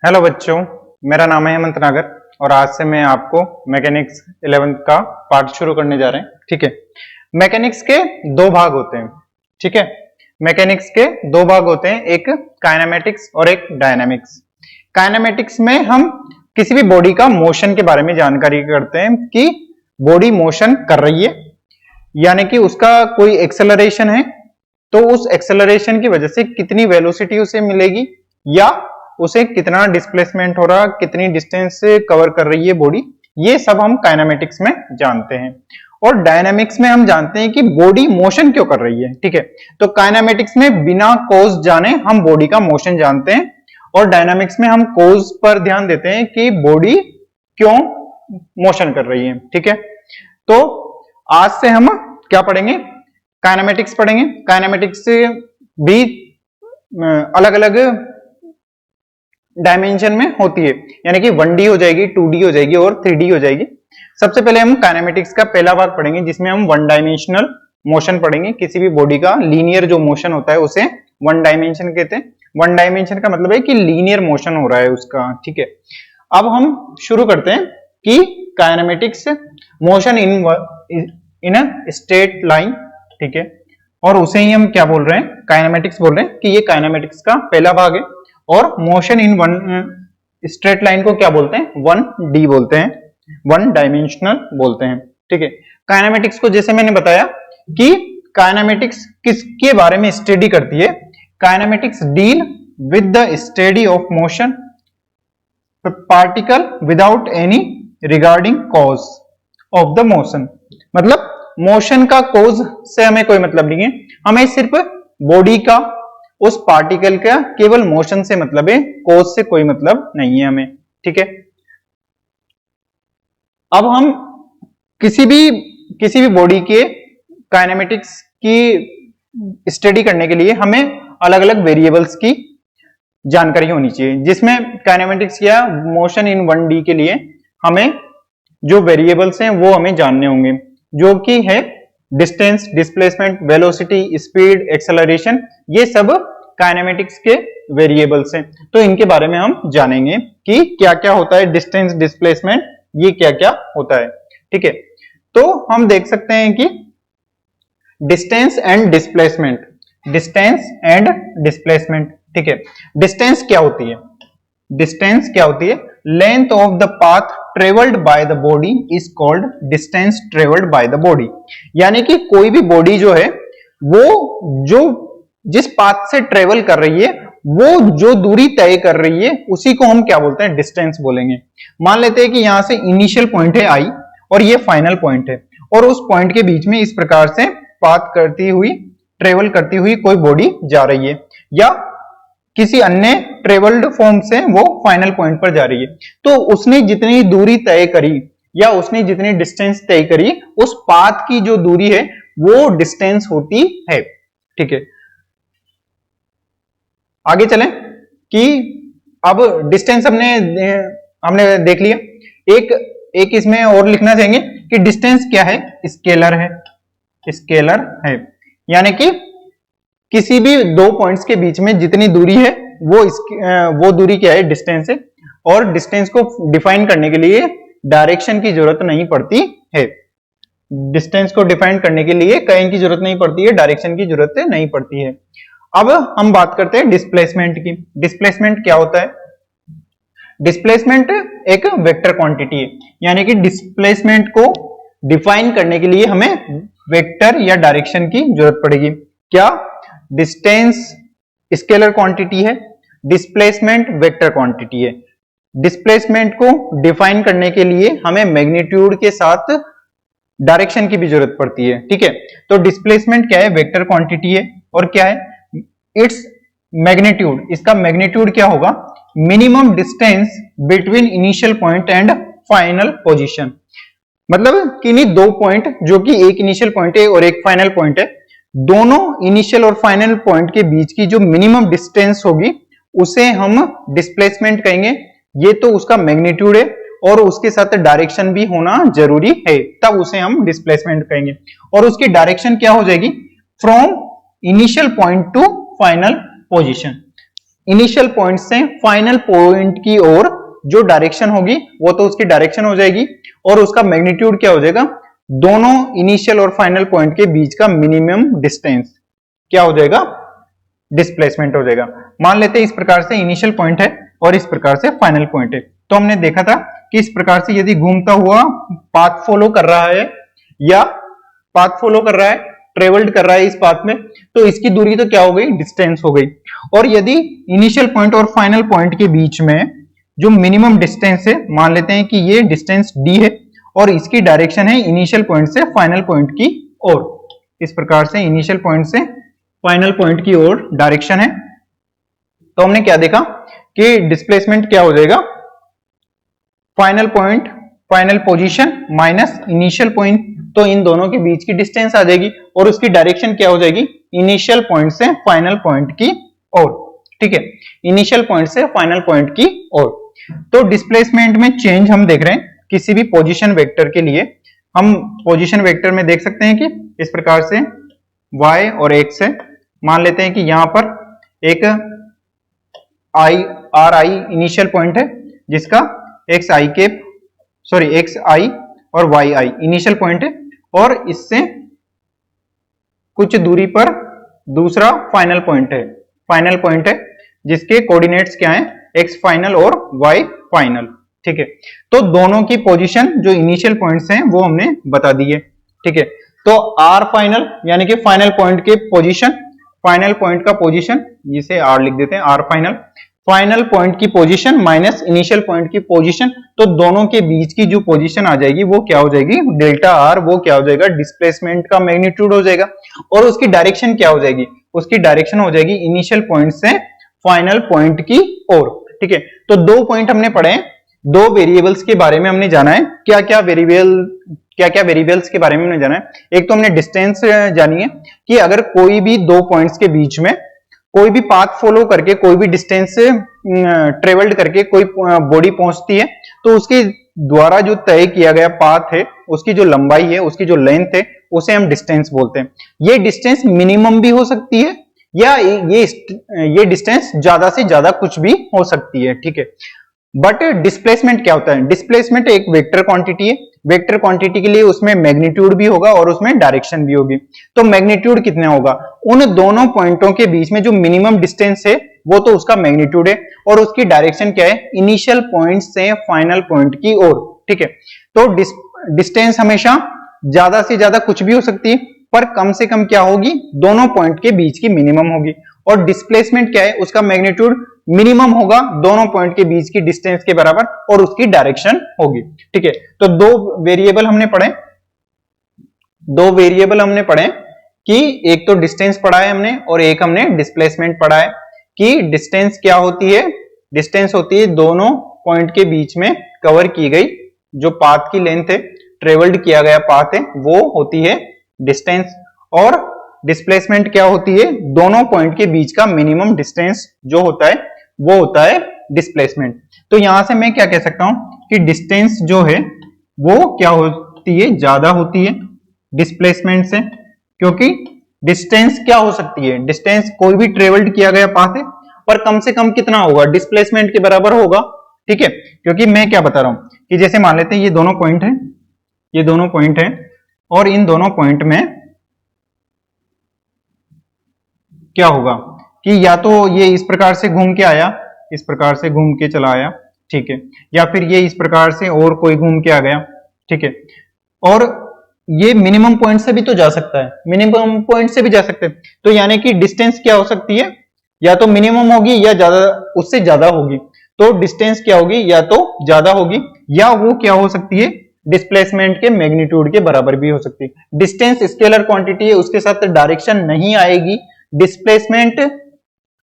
Hello बच्चों, मेरा नाम है हेमंत नागर और आज से मैं आपको मैकेनिक्स 11th का पार्ट शुरू करने जा रहे हैं। ठीक है, मैकेनिक्स के दो भाग होते हैं। ठीक है, मैकेनिक्स के दो भाग होते हैं, एक काइनेमेटिक्स और एक डायनामिक्स। काइनेमेटिक्स में हम किसी भी बॉडी का मोशन के बारे में जानकारी करते हैं कि बॉडी मोशन कर रही है, यानी कि उसका कोई एक्सेलरेशन है तो उस एक्सेलरेशन की वजह से कितनी वेलोसिटी उसे मिलेगी या उसे कितना डिस्प्लेसमेंट हो रहा, कितनी डिस्टेंस से कवर कर रही है बॉडी, ये सब हम काइनेमेटिक्स में जानते हैं। और डायनामिक्स में हम जानते हैं कि बॉडी मोशन क्यों कर रही है। ठीक है, तो काइनेमेटिक्स में बिना कॉज जाने हम बॉडी का मोशन जानते हैं और डायनामिक्स में हम कॉज पर ध्यान देते हैं कि बॉडी क्यों मोशन कर रही है। ठीक है, तो आज से हम क्या पढ़ेंगे? काइनेमेटिक्स पढ़ेंगे। काइनेमेटिक्स भी अलग अलग डायमेंशन में होती है, यानी कि 1D हो जाएगी, 2D हो जाएगी और 3D हो जाएगी। सबसे पहले हम काइनेमेटिक्स का पहला भाग पढ़ेंगे जिसमें हम वन डायमेंशनल मोशन पढ़ेंगे। किसी भी बॉडी का लीनियर जो मोशन होता है उसे वन डायमेंशन कहते हैं। वन डायमेंशन का मतलब है कि लीनियर मोशन हो रहा है उसका। ठीक है, अब हम शुरू करते हैं कि kinematics motion in a straight line. ठीक है, और उसे ही हम क्या बोल रहे हैं? काइनेमेटिक्स बोल रहे हैं कि ये काइनेमेटिक्स का पहला भाग है। और motion in one straight line को क्या बोलते हैं? 1D बोलते हैं, वन डायमेंशनल बोलते हैं। ठीक है, काइनेमेटिक्स को जैसे मैंने बताया कि काइनेमेटिक्स किसके बारे में स्टडी करती है? Kinematics deal with the study of motion particle without any regarding cause of the motion. मतलब मोशन का कॉज से हमें कोई मतलब नहीं है, हमें सिर्फ बॉडी का, उस पार्टिकल का केवल मोशन से मतलब है, कॉज से कोई मतलब नहीं है हमें। ठीक है, अब हम किसी भी बॉडी के काइनेमेटिक्स की स्टडी करने के लिए हमें अलग अलग वेरिएबल्स की जानकारी होनी चाहिए, जिसमें काइनेमेटिक्स या मोशन इन 1D के लिए हमें जो वेरिएबल्स हैं वो हमें जानने होंगे, जो कि है distance, displacement, velocity, speed, acceleration. ये सब काइनेमेटिक्स के वेरिएबल्स हैं। तो इनके बारे में हम जानेंगे कि क्या क्या होता है, डिस्टेंस, डिस्प्लेसमेंट, ये क्या क्या होता है। ठीक है, तो हम देख सकते हैं कि distance and displacement, distance and displacement. ठीक है, डिस्टेंस क्या होती है? डिस्टेंस क्या होती है? Length of the path travelled by the body is called distance travelled by the body. यानी कि कोई भी बॉडी जो है वो जो जिस पाथ से ट्रेवल कर रही है, वो जो दूरी तय कर रही है, उसी को हम क्या बोलते हैं? डिस्टेंस बोलेंगे। मान लेते हैं कि यहां से इनिशियल पॉइंट है I और ये फाइनल पॉइंट है, और उस पॉइंट के बीच में इस प्रकार से पाथ करती हुई, ट्रेवल करती हुई कोई बॉडी जा रही है, या किसी अन्य ट्रेवल्ड फॉर्म से वो फाइनल पॉइंट पर जा रही है। तो उसने जितनी दूरी तय करी या उसने जितनी डिस्टेंस तय करी, उस पाथ की जो दूरी है वो डिस्टेंस होती है। ठीक है, आगे चलें कि अब डिस्टेंस हमने देख लिया। एक इसमें और लिखना चाहेंगे कि डिस्टेंस क्या है? स्केलर है। स्केलर है, यानी कि किसी भी दो पॉइंट्स के बीच में जितनी दूरी है वो दूरी क्या है? डिस्टेंस है। और डिस्टेंस को डिफाइन करने के लिए डायरेक्शन की जरूरत नहीं पड़ती है। डिस्टेंस को डिफाइन करने के लिए कहीं की जरूरत नहीं पड़ती है, डायरेक्शन की जरूरत नहीं पड़ती है। अब हम बात करते हैं डिस्प्लेसमेंट की। डिस्प्लेसमेंट क्या होता है? डिस्प्लेसमेंट एक वेक्टर क्वांटिटी है, यानी कि डिस्प्लेसमेंट को डिफाइन करने के लिए हमें वेक्टर या डायरेक्शन की जरूरत पड़ेगी। क्या? डिस्टेंस स्केलर क्वांटिटी है, डिस्प्लेसमेंट वेक्टर क्वांटिटी है। डिस्प्लेसमेंट को डिफाइन करने के लिए हमें मैग्नीट्यूड के साथ डायरेक्शन की भी जरूरत पड़ती है। ठीक है, तो डिस्प्लेसमेंट क्या है? वेक्टर क्वांटिटी है। और क्या है? इट्स मैग्नीट्यूड, इसका मैग्नीट्यूड क्या होगा? Minimum distance between initial point and final position. मतलब कि नहीं, दो पॉइंट जो कि एक इनिशियल पॉइंट है और एक फाइनल पॉइंट है, दोनों इनिशियल और फाइनल पॉइंट के बीच की जो मिनिमम डिस्टेंस होगी उसे हम डिस्प्लेसमेंट कहेंगे। ये तो उसका मैग्नीट्यूड है और उसके साथ डायरेक्शन भी होना जरूरी है, तब उसे हम डिस्प्लेसमेंट कहेंगे। और उसकी डायरेक्शन क्या हो जाएगी? From initial point two final position. Initial point से फाइनल पॉइंट की ओर जो डायरेक्शन होगी वो तो उसकी डायरेक्शन हो जाएगी, और उसका मैग्नीट्यूड क्या हो जाएगा, दोनों इनिशियल और फाइनल पॉइंट के बीच का मिनिमम डिस्टेंस क्या हो जाएगा, डिस्प्लेसमेंट हो जाएगा। मान लेते हैं इस प्रकार से इनिशियल पॉइंट है और इस प्रकार से फाइनल पॉइंट है। तो हमने देखा था कि इस प्रकार से यदि घूमता हुआ पाथ फॉलो कर रहा है या पाथ फॉलो कर रहा है, ट्रेवल्ड कर रहा है इस पाथ में, तो इसकी दूरी तो क्या हो गई, डिस्टेंस हो गई। और यदि इनिशियल पॉइंट और फाइनल पॉइंट के बीच में जो मिनिमम डिस्टेंस है, मान लेते हैं कि ये डिस्टेंस d है और इसकी डायरेक्शन है इनिशियल पॉइंट से फाइनल पॉइंट की ओर, इस प्रकार से इनिशियल पॉइंट से फाइनल पॉइंट की ओर डायरेक्शन है। तो हमने क्या देखा कि डिस्प्लेसमेंट क्या हो जाएगा, final point final position minus initial point, तो इन दोनों के बीच की डिस्टेंस आ जाएगी और उसकी डायरेक्शन क्या हो जाएगी, इनिशियल पॉइंट से फाइनल पॉइंट की ओर। ठीक है, इनिशियल पॉइंट से फाइनल पॉइंट की ओर। तो डिस्प्लेसमेंट में चेंज हम देख रहे हैं किसी भी पोजीशन वेक्टर के लिए। हम पोजीशन वेक्टर में देख सकते हैं कि इस प्रकार से y और x है। मान लेते हैं कि यहां पर एक ri इनिशियल पॉइंट है जिसका xi और yi इनिशियल पॉइंट है, और इससे कुछ दूरी पर दूसरा फाइनल पॉइंट है जिसके कोऑर्डिनेट्स क्या हैं, x फाइनल और y फाइनल। ठीक है, तो दोनों की पोजीशन जो इनिशियल पॉइंट्स हैं वो हमने बता दी है। ठीक है, तो r फाइनल यानी कि फाइनल पॉइंट के पोजीशन, फाइनल पॉइंट का पोजीशन, जिसे r लिख देते हैं, r फाइनल, फाइनल पॉइंट की पोजीशन माइनस इनिशियल पॉइंट की पोजीशन, तो दोनों के बीच की जो पोजीशन आ जाएगी वो क्या हो जाएगी, डेल्टा r, वो क्या हो जाएगा, डिस्प्लेसमेंट का मैग्नीट्यूड हो जाएगा। और उसकी डायरेक्शन क्या हो जाएगी, उसकी डायरेक्शन हो जाएगी इनिशियल पॉइंट से फाइनल पॉइंट की ओर। ठीक है, तो दो पॉइंट हमने पढ़े हैं, दो वेरिएबल्स के बारे में हमने जाना है, क्या क्या वेरिएबल्स के बारे में हमने जाना है। एक तो हमने डिस्टेंस जानी है कि अगर कोई भी दो पॉइंट्स के बीच में कोई भी पाथ फॉलो करके कोई भी डिस्टेंस ट्रेवल्ड करके कोई बॉडी पहुंचती है, तो उसके द्वारा जो तय किया गया पाथ है, उसकी जो लंबाई है, उसकी जो लेंथ है, उसे हम डिस्टेंस बोलते हैं। ये डिस्टेंस मिनिमम भी हो सकती है या ये डिस्टेंस ज्यादा से ज्यादा कुछ भी हो सकती है। ठीक है, बट डिस्प्लेसमेंट क्या होता है, डिस्प्लेसमेंट एक वेक्टर क्वांटिटी है। वेक्टर क्वांटिटी के लिए उसमें मैग्नीट्यूड भी होगा और उसमें डायरेक्शन भी होगी। तो मैग्नीट्यूड कितना होगा, उन दोनों पॉइंटों के बीच में जो मिनिमम डिस्टेंस है वो तो उसका मैग्नीट्यूड है, और उसकी डायरेक्शन क्या है, इनिशियल पॉइंट से फाइनल पॉइंट की ओर। ठीक है, तो डिस्टेंस हमेशा ज्यादा से ज्यादा कुछ भी हो सकती है, पर कम से कम क्या होगी, दोनों पॉइंट के बीच की मिनिमम होगी। और डिस्प्लेसमेंट क्या है, उसका मैग्नीट्यूड मिनिमम होगा दोनों पॉइंट के बीच की डिस्टेंस के बराबर, और उसकी डायरेक्शन होगी। ठीक है, तो दो वेरिएबल हमने पढ़े कि एक तो डिस्टेंस पढ़ा है हमने और एक हमने डिस्प्लेसमेंट पढ़ा है। कि डिस्टेंस क्या होती है, डिस्टेंस होती है दोनों पॉइंट के बीच में कवर की गई जो पाथ की लेंथ है, ट्रेवल्ड किया गया पाथ है, वो होती है डिस्टेंस। और डिस्प्लेसमेंट क्या होती है, दोनों पॉइंट के बीच का मिनिमम डिस्टेंस जो होता है वो होता है डिस्प्लेसमेंट। तो यहां से मैं क्या कह सकता हूं कि डिस्टेंस जो है वो क्या होती है, ज्यादा होती है डिस्प्लेसमेंट से, क्योंकि डिस्टेंस क्या हो सकती है, डिस्टेंस कोई भी ट्रेवल्ड किया गया पाथ है, पर कम से कम कितना होगा, डिस्प्लेसमेंट के बराबर होगा। ठीक है, क्योंकि मैं क्या बता रहा हूं कि जैसे मान लेते हैं ये दोनों पॉइंट है और इन दोनों पॉइंट में क्या होगा कि या तो ये इस प्रकार से घूम के आया, इस प्रकार से घूम के चला आया, ठीक है, या फिर ये इस प्रकार से और कोई घूम के आ गया। ठीक है, और ये मिनिमम पॉइंट से भी तो जा सकता है, मिनिमम पॉइंट से भी जा सकते हैं। तो यानी कि डिस्टेंस क्या हो सकती है, या तो मिनिमम होगी या ज्यादा, उससे ज्यादा होगी। तो डिस्टेंस क्या होगी, या तो ज्यादा होगी या वो क्या हो सकती है, डिस्प्लेसमेंट के मैग्नीट्यूड के बराबर भी हो सकती है। डिस्टेंस स्केलर क्वांटिटी है, उसके साथ डायरेक्शन नहीं आएगी। डिस्प्लेसमेंट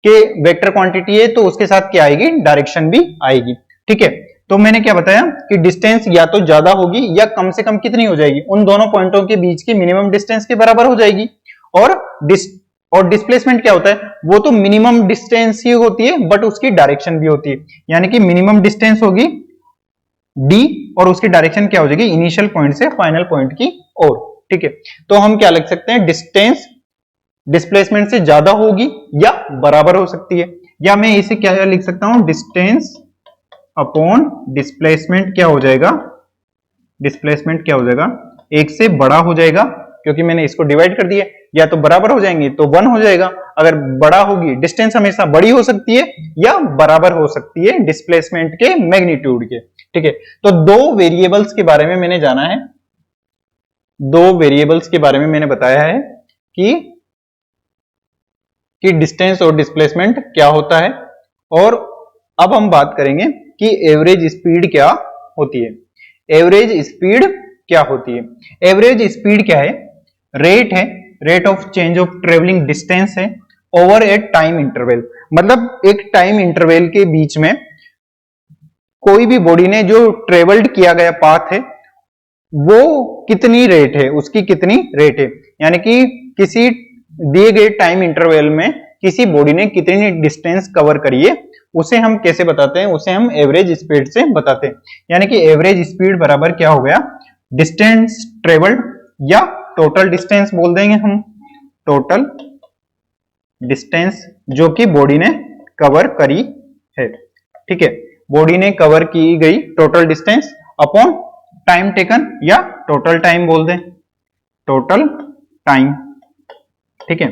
के वेक्टर क्वांटिटी है तो उसके साथ क्या आएगी, डायरेक्शन भी आएगी। ठीक है, तो मैंने क्या बताया कि डिस्टेंस या तो ज्यादा होगी या कम से कम कितनी हो जाएगी, उन दोनों पॉइंटों के बीच की मिनिमम डिस्टेंस के बराबर हो जाएगी। और डिस्प्लेसमेंट क्या होता है, वो तो मिनिमम डिस्टेंस ही होती है बट उसकी डायरेक्शन भी होती है। यानी कि मिनिमम डिस्टेंस होगी d और उसकी डायरेक्शन क्या हो जाएगी, इनिशियल पॉइंट से फाइनल पॉइंट की ओर। ठीक है, तो हम क्या लिख सकते हैं, डिस्टेंस डिस्प्लेसमेंट से ज्यादा होगी या बराबर हो सकती है, या मैं इसे क्या लिख सकता हूं, डिस्टेंस अपॉन डिस्प्लेसमेंट क्या हो जाएगा, डिस्प्लेसमेंट क्या हो जाएगा, एक से बड़ा हो जाएगा क्योंकि मैंने इसको डिवाइड कर दिया, या तो बराबर हो जाएंगे तो 1 हो जाएगा। अगर बड़ा होगी, डिस्टेंस हमेशा बड़ी हो सकती है या बराबर हो सकती है डिस्प्लेसमेंट के मैग्नीट्यूड के, ठीक है। तो दो वेरिएबल्स के बारे में मैंने जाना है, दो वेरिएबल्स के बारे में मैंने बताया है कि डिस्टेंस और डिस्प्लेसमेंट क्या होता है। और अब हम बात करेंगे कि एवरेज स्पीड क्या होती है। एवरेज स्पीड क्या होती है? एवरेज स्पीड क्या है? रेट है, rate of change of travelling distance है ओवर ए टाइम इंटरवल। मतलब एक टाइम इंटरवल के बीच में कोई भी बॉडी ने जो ट्रेवल्ड किया गया पाथ है वो कितनी रेट है, उसकी कितनी रेट है, यानी कि किसी दिए गए टाइम इंटरवल में किसी बॉडी ने कितनी डिस्टेंस कवर करी है, उसे हम कैसे बताते हैं, उसे हम एवरेज स्पीड से बताते हैं। यानी कि एवरेज स्पीड बराबर क्या हो गया, डिस्टेंस ट्रेवल्ड या टोटल डिस्टेंस बोल देंगे हम, टोटल डिस्टेंस जो कि बॉडी ने कवर करी है, ठीक है। बॉडी ने कवर की गई total distance upon time taken या टोटल टाइम बोल दें, टोटल टाइम, ठीक है,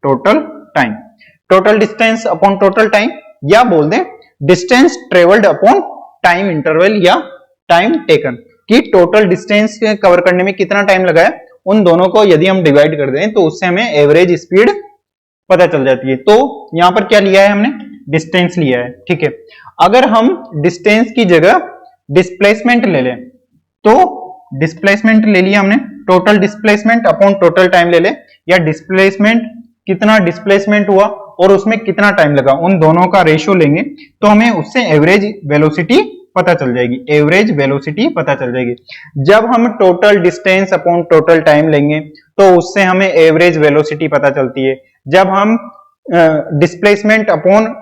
total time, total distance upon total time, या बोल दें distance travelled upon time interval या टाइम टेकन, कि टोटल डिस्टेंस कवर करने में कितना टाइम लगा है, उन दोनों को यदि हम डिवाइड कर दें तो उससे हमें एवरेज स्पीड पता चल जाती है। तो यहां पर क्या लिया है हमने, डिस्टेंस लिया है, ठीक है। अगर हम डिस्टेंस की जगह डिस्प्लेसमेंट ले लें तो डिस्प्लेसमेंट ले लिया हमने, total displacement upon total time ले ले, या डिस्प्लेसमेंट कितना डिस्प्लेसमेंट हुआ और उसमें कितना टाइम लगा, उन दोनों का रेशियो लेंगे तो हमें उससे एवरेज वेलोसिटी पता चल जाएगी, एवरेज वेलोसिटी पता चल जाएगी। जब हम total distance upon total time लेंगे तो उससे हमें एवरेज वेलोसिटी पता चलती है। जब हम डिस्प्लेसमेंट अपॉन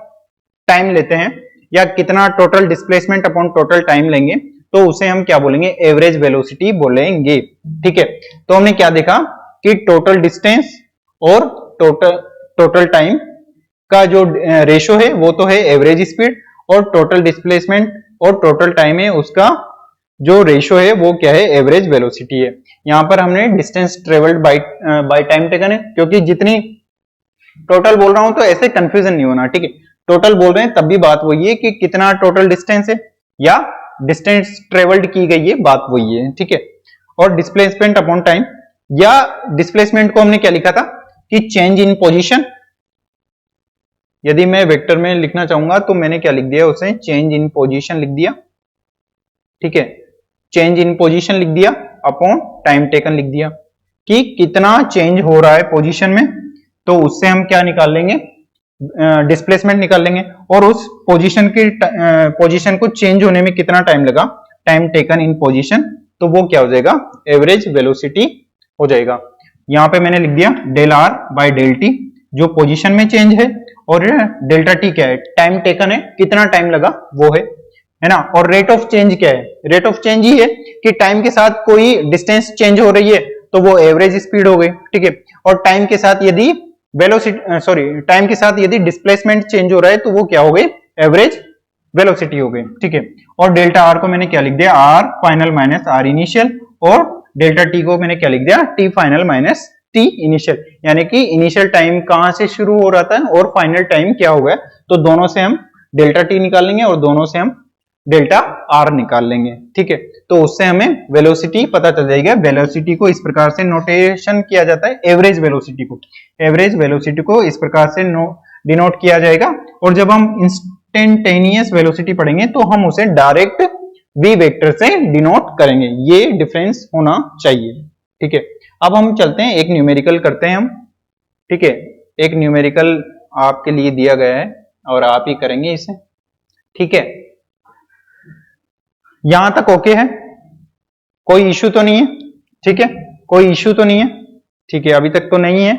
टाइम लेते हैं या कितना total displacement upon total time लेंगे तो उसे हम क्या बोलेंगे, एवरेज वेलोसिटी बोलेंगे, ठीक है। तो हमने क्या देखा कि टोटल डिस्टेंस और टोटल टाइम का जो रेशो है वो तो है एवरेज स्पीड, और टोटल डिस्प्लेसमेंट और टोटल टाइम है उसका जो रेशो है वो क्या है, एवरेज वेलोसिटी है। यहां पर हमने distance travelled by time taken है, क्योंकि जितनी टोटल बोल रहा हूं तो ऐसे कंफ्यूजन नहीं होना, ठीक है। टोटल बोल रहे हैं तब भी बात वही है कि कितना टोटल डिस्टेंस है या डिस्टेंस ट्रेवल्ड की गई है, बात वही है, ठीक है। और डिस्प्लेसमेंट अपॉन टाइम, या डिस्प्लेसमेंट को हमने क्या लिखा था कि चेंज इन पोजीशन, यदि मैं वेक्टर में लिखना चाहूंगा तो मैंने क्या लिख दिया, उसे चेंज इन पोजीशन लिख दिया, ठीक है, चेंज इन पोजीशन लिख दिया अपॉन टाइम टेकन लिख दिया कि कितना चेंज हो रहा है पोजीशन में, तो उससे हम क्या निकाल लेंगे, डिस्प्लेसमेंट निकाल लेंगे, और उस पोजीशन को चेंज होने में कितना टाइम लगा, टाइम टेकन इन पोजीशन, तो वो क्या हो जाएगा, एवरेज वेलोसिटी हो जाएगा। यहां पे मैंने लिख दिया del r by del t, जो पोजीशन में चेंज है, और डेल्टा टी क्या है, टाइम टेकन है, कितना टाइम लगा वो है ना। और रेट ऑफ चेंज क्या है, रेट ऑफ चेंज ही है कि टाइम के साथ कोई डिस्टेंस चेंज हो रही है तो वो एवरेज स्पीड हो गई, ठीक है। और टाइम के साथ यदि टाइम के साथ यदि डिस्प्लेसमेंट चेंज हो रहा है तो वो क्या हो गई, एवरेज वेलोसिटी हो गई, ठीक है। और डेल्टा आर को मैंने क्या लिख दिया, r final minus r initial, और डेल्टा टी को मैंने क्या लिख दिया, t final minus t initial, यानी कि इनिशियल टाइम कहां से शुरू हो रहा था और फाइनल टाइम क्या हो गया, तो दोनों से हम डेल्टा टी निकाल लेंगे और दोनों से हम डेल्टा आर निकाल लेंगे, ठीक है। तो उससे हमें वेलोसिटी पता चल जाएगा। वेलोसिटी को इस प्रकार से नोटेशन किया जाता है, एवरेज वेलोसिटी को इस प्रकार से डिनोट किया जाएगा। और जब हम इंस्टेंटेनियस वेलोसिटी पढ़ेंगे तो हम उसे डायरेक्ट v वेक्टर से डिनोट करेंगे, ये डिफरेंस होना चाहिए, ठीक है। अब हम चलते हैं, एक न्यूमेरिकल करते हैं हम, ठीक है। एक न्यूमेरिकल आपके लिए दिया गया है और आप ही करेंगे इसे, ठीक है। यहां तक ओके है, कोई इश्यू तो नहीं है, ठीक है, कोई इश्यू तो नहीं है, ठीक है, अभी तक तो नहीं है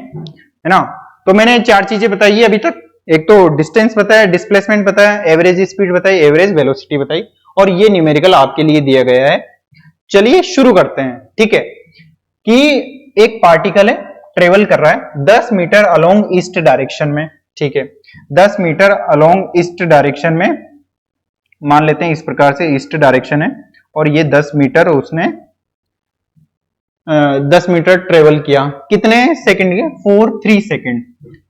ना। तो मैंने चार चीजें बताई है अभी तक, एक तो डिस्टेंस बताया, डिस्प्लेसमेंट बताया, एवरेज स्पीड बताई, एवरेज वेलोसिटी बताई, और ये न्यूमेरिकल आपके लिए दिया गया है। चलिए शुरू करते हैं, ठीक है। कि एक पार्टिकल है, ट्रेवल कर रहा है 10 मीटर अलोंग ईस्ट डायरेक्शन में, ठीक है। 10 मीटर अलोंग ईस्ट डायरेक्शन में, मान लेते हैं इस प्रकार से ईस्ट डायरेक्शन है, और ये 10 मीटर उसने 10 मीटर ट्रेवल किया, कितने सेकंड के, 3 सेकंड,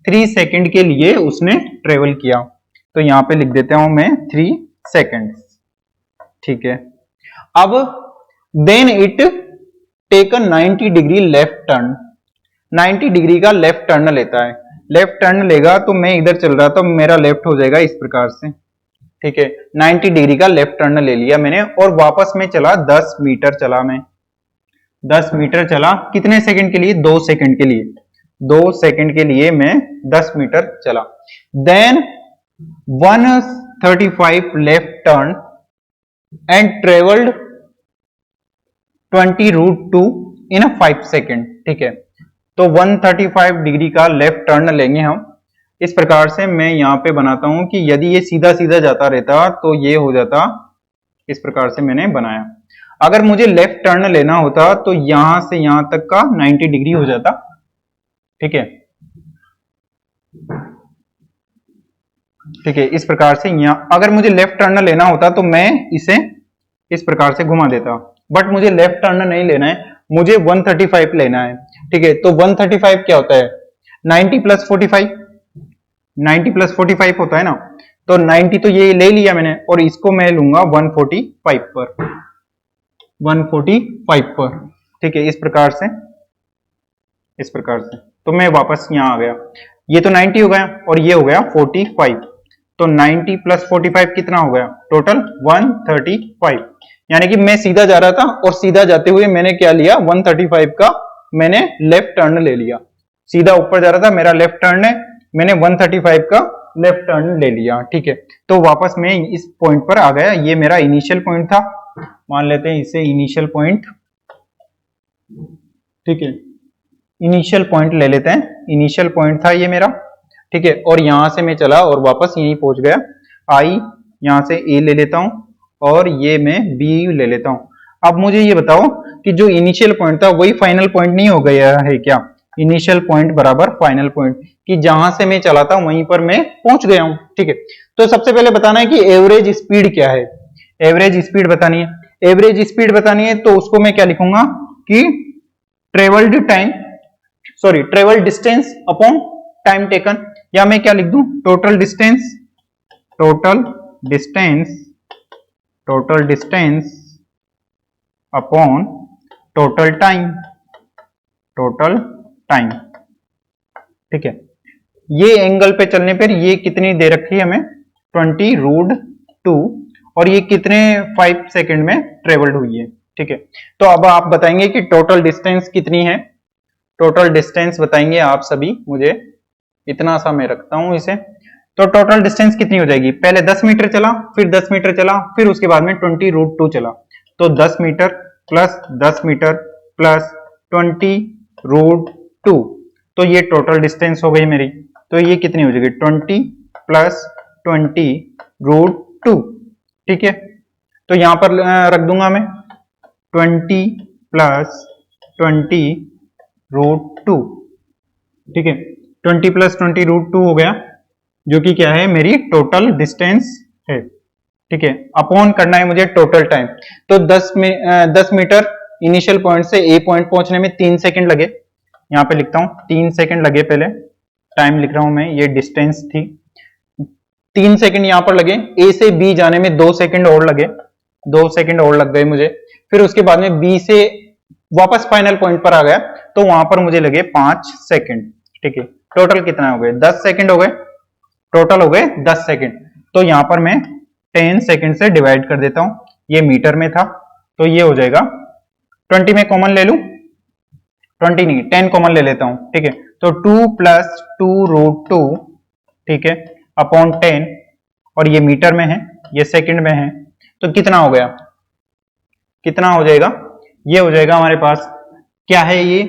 3 सेकंड के लिए उसने ट्रेवल किया। तो यहां पे लिख देता हूं मैं 3 सेकंड, ठीक है। अब then it take 90 degree left turn, 90 degree का लेफ्ट टर्न लेता है। लेफ्ट टर्न लेगा तो मैं इधर चल रहा था, मेरा लेफ्ट हो जाएगा इस प्रकार से, ठीक है। 90 डिग्री का लेफ्ट टर्न ले लिया मैंने, और वापस में चला 10 मीटर चला मैं, 10 मीटर चला, कितने सेकंड के लिए, 2 सेकंड के लिए, 2 सेकंड के लिए मैं 10 मीटर चला। Then 135 left turn and travelled 20√2 in 5 second, ठीक है। तो 135 डिग्री का लेफ्ट टर्न लेंगे हम। इस प्रकार से मैं यहां पे बनाता हूं कि यदि ये सीधा सीधा जाता रहता तो ये हो जाता, इस प्रकार से मैंने बनाया। अगर मुझे लेफ्ट टर्न लेना होता तो यहां से यहां तक का 90 डिग्री हो जाता, ठीक है, ठीक है। इस प्रकार से यहां अगर मुझे लेफ्ट टर्न लेना होता तो मैं इसे इस प्रकार से घुमा देता, बट मुझे लेफ्ट टर्न नहीं लेना है, मुझे 135 लेना है, ठीक है। तो 135 क्या होता है, 90 प्लस 45, 90 प्लस 45 होता है ना, तो 90 तो ये ले लिया मैंने, और इसको मैं लूंगा 145 पर, 145 पर, ठीक है। इस प्रकार से, इस प्रकार से, तो मैं वापस यहां आ गया, ये तो 90 हो गया और ये हो गया 45, तो 90 प्लस 45 कितना हो गया, टोटल 135। यानी कि मैं सीधा जा रहा था और सीधा जाते हुए मैंने क्या लिया, 135 का मैंने लेफ्ट टर्न ले लिया, सीधा ऊपर जा रहा था, मेरा लेफ्ट टर्न है, मैंने 135 का लेफ्ट टर्न ले लिया, ठीक है। तो वापस मैं इस पॉइंट पर आ गया, ये मेरा इनिशियल पॉइंट था, मान लेते हैं इसे इनिशियल पॉइंट, ठीक है, इनिशियल पॉइंट ले लेते हैं, इनिशियल पॉइंट था ये मेरा, ठीक है। और यहां से मैं चला और वापस यहीं पहुंच गया, आई यहां से ए ले लेता हूं और ये मैं बी ले लेता हूं। अब मुझे ये बताओ कि जो इनिशियल पॉइंट था वही फाइनल पॉइंट नहीं हो गया है क्या, इनिशियल पॉइंट बराबर फाइनल पॉइंट, कि जहां से मैं चला था वहीं पर मैं पहुंच गया हूं, ठीक है। तो सबसे पहले बताना है कि एवरेज स्पीड क्या है, एवरेज स्पीड बतानी है, एवरेज स्पीड बतानी है, तो उसको मैं क्या लिखूंगा कि travelled time, sorry travel distance upon time taken, या मैं क्या लिख दूं, total distance, total distance, total distance upon total time, total time, ठीक है। ये एंगल पे चलने पर ये कितनी दे रखी है हमें, 20√2, और ये कितने 5 सेकंड में ट्रेवल्ड हुई है, ठीक है। तो अब आप बताएंगे कि टोटल डिस्टेंस कितनी है, टोटल डिस्टेंस बताएंगे आप सभी मुझे, इतना सा मैं रखता हूं इसे। तो टोटल डिस्टेंस कितनी हो जाएगी, पहले 10 मीटर चला, फिर 10 मीटर चला, फिर उसके बाद में 20√2 चला, तो 10 मीटर प्लस 10 मीटर प्लस 20√2, तो ये टोटल डिस्टेंस हो गई मेरी। तो ये कितनी हो जाएगी, 20 प्लस 20√2, ठीक है। तो यहां पर रख दूंगा मैं 20 प्लस 20√2, ठीक है। 20 प्लस 20√2 हो गया, जो कि क्या है, मेरी टोटल डिस्टेंस है, ठीक है। अपॉन करना है मुझे टोटल टाइम, तो 10 मीटर इनिशियल पॉइंट से ए पॉइंट पहुंचने में 3 सेकंड लगे, यहां पे लिखता हूं 3 सेकंड लगे, पहले टाइम लिख रहा हूं मैं, ये डिस्टेंस थी, 3 सेकंड यहां पर लगे, ए से बी जाने में 2 सेकंड और लगे, 2 सेकंड और लग गए मुझे, फिर उसके बाद में बी से वापस फाइनल पॉइंट पर आ गया, तो वहां पर मुझे लगे 5 सेकंड, ठीक है। टोटल कितना हो गए, 10 सेकंड हो गए, टोटल हो गए 10 सेकंड। तो यहां पर मैं 10 सेकंड से डिवाइड कर देता हूं, ये मीटर में था, तो ये हो जाएगा 20 में कॉमन ले लूं, 20 नहीं 10 कॉमन ले लेता हूं, ठीक है। तो 2 प्लस 2√2, ठीक है, अपॉन 10, और ये मीटर में है, ये सेकंड में है, तो कितना हो गया, कितना हो जाएगा, ये हो जाएगा हमारे पास क्या है, ये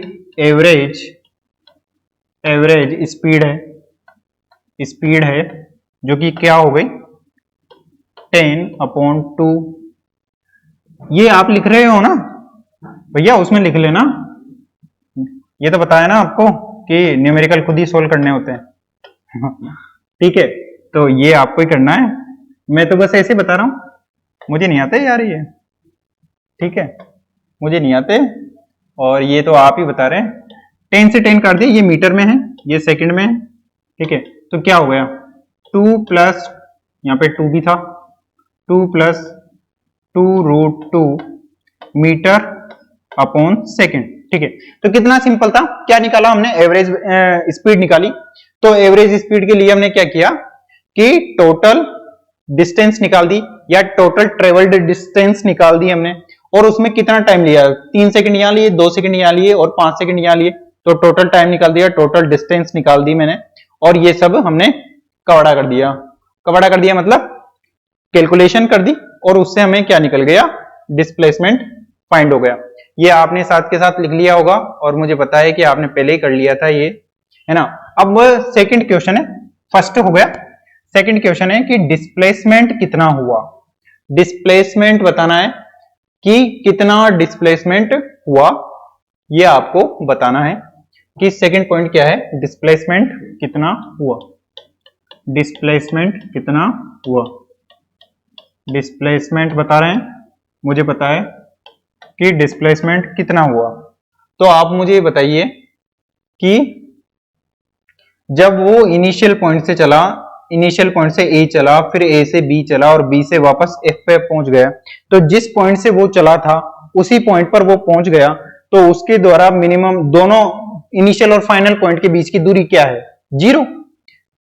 एवरेज, एवरेज स्पीड है, स्पीड है, जो कि क्या हो गई 10/2। ये आप लिख रहे हो ना भैया, उसमें लिख लेना, ये तो बताया ना आपको कि न्यूमेरिकल खुद ही सोल्व करने होते हैं ठीक है, तो ये आपको ही करना है, मैं तो बस ऐसे बता रहा हूं, मुझे नहीं आते यार ये, ठीक है, मुझे नहीं आते, और ये तो आप ही बता रहे हैं। 10 से 10 काट दिए, ये मीटर में है, ये सेकंड में है, ठीक है, तो क्या हो गया 2 प्लस, यहाँ पे 2 भी था, 2 प्लस 2√2 मीटर अपॉन सेकंड, ठीक है। तो कितना सिंपल था, क्या निकाला हमने, एवरेज स्पीड निकाली। तो एवरेज स्पीड के लिए हमने क्या किया कि टोटल डिस्टेंस निकाल दी, या टोटल ट्रेवल्ड डिस्टेंस निकाल दी हमने, और उसमें कितना टाइम लिया, 3 सेकंड यहाँ लिए, 2 सेकंड यहाँ लिए और 5 सेकंड यहाँ लिए, तो टोटल टाइम निकाल दिया, टोटल डिस्टेंस निकाल दी मैंने, और ये सब हमने कवड़ा कर दिया। कवड़ा कर दिया मतलब कैलकुलेशन कर दी, और उससे हमें क्या निकल गया, डिस्प्लेसमेंट फाइंड हो गया। ये आपने साथ के साथ लिख लिया होगा, और मुझे पता है कि आपने पहले ही कर लिया था ये, है ना। अब सेकंड क्वेश्चन है, फर्स्ट हो गया, सेकंड क्वेश्चन है कि डिस्प्लेसमेंट कितना हुआ, डिस्प्लेसमेंट बताना है कि कितना डिस्प्लेसमेंट हुआ, ये आपको बताना है कि सेकंड पॉइंट क्या है, डिस्प्लेसमेंट कितना हुआ, डिस्प्लेसमेंट कितना हुआ, डिस्प्लेसमेंट बता रहे हैं, मुझे पता है कि डिस्प्लेसमेंट कितना हुआ। तो आप मुझे बताइए कि जब वो इनिशियल पॉइंट से चला, इनिशियल पॉइंट से ए चला, फिर ए से बी चला और बी से वापस एफ पे पहुंच गया, तो जिस पॉइंट से वो चला था उसी पॉइंट पर वो पहुंच गया, तो उसके द्वारा मिनिमम दोनों इनिशियल और फाइनल पॉइंट के बीच की दूरी क्या है, 0।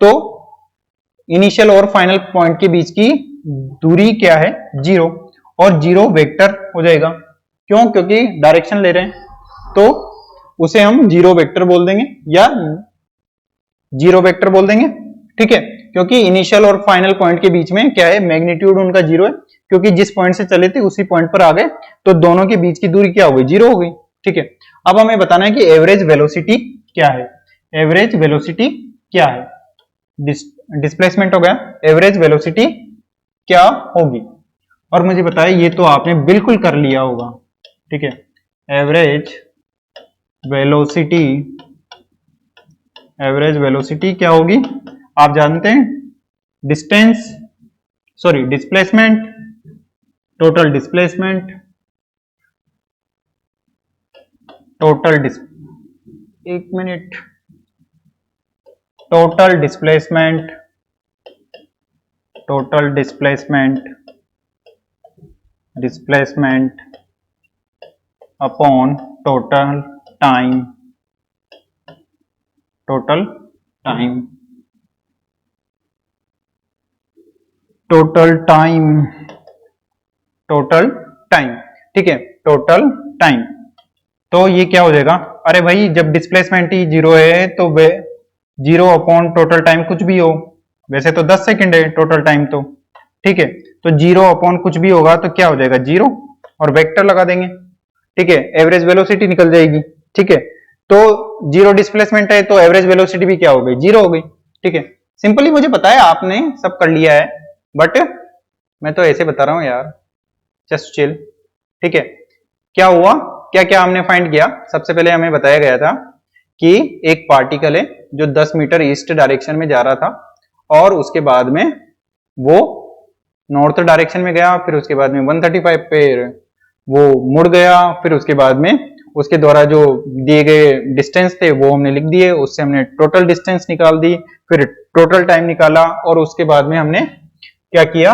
तो इनिशियल और फाइनल पॉइंट के बीच की दूरी क्या है, 0, और 0 वेक्टर हो जाएगा, क्यों, क्योंकि डायरेक्शन ले रहे हैं, तो उसे हम 0 वेक्टर बोल देंगे या 0 वेक्टर बोल देंगे, ठीक है, क्योंकि इनिशियल और फाइनल पॉइंट के बीच में क्या है, मैग्नीट्यूड उनका 0 है, क्योंकि जिस पॉइंट से चले थे उसी पॉइंट पर आ गए, तो दोनों के बीच की दूरी क्या हो गई, 0 हो गई, ठीक है। अब हमें बताना है कि एवरेज वेलोसिटी क्या है, एवरेज वेलोसिटी क्या है, डिस्प्लेसमेंट हो गया, एवरेज वेलोसिटी क्या होगी, और मुझे बताया, ये तो आपने बिल्कुल कर लिया होगा, ठीक है, एवरेज वेलोसिटी, एवरेज वेलोसिटी क्या होगी, आप जानते हैं, distance, sorry displacement, total displacement, total एक minute, total displacement, total displacement, displacement upon total time, total time, total time, total time, ठीक है, टोटल टाइम। तो ये क्या हो जाएगा, अरे भाई जब डिस्प्लेसमेंट ही 0 है तो 0 अपॉन टोटल टाइम कुछ भी हो, वैसे तो 10 सेकंड है टोटल टाइम, तो ठीक है, तो 0 अपॉन कुछ भी होगा तो क्या हो जाएगा, 0, और वेक्टर लगा देंगे, ठीक है, एवरेज वेलोसिटी निकल जाएगी, ठीक है। तो 0 डिस्प्लेसमेंट है तो एवरेज वेलोसिटी भी क्या हो गई, 0 हो गई, ठीक है। सिंपली मुझे पता है आपने सब कर लिया है, बट मैं तो ऐसे बता रहा हूं यार, जस्ट चिल, ठीक है। क्या हुआ, क्या क्या हमने फाइंड किया, सबसे पहले हमें बताया गया था कि एक पार्टिकल है जो 10 मीटर ईस्ट डायरेक्शन में जा रहा था, और उसके बाद में वो नॉर्थ डायरेक्शन में गया, फिर उसके बाद में 135 पे वो मुड़ गया, फिर उसके बाद में उसके द्वारा जो दिए गए डिस्टेंस थे वो हमने लिख दिए, उससे हमने टोटल डिस्टेंस निकाल दी, फिर टोटल टाइम निकाला, और उसके बाद में हमने क्या किया,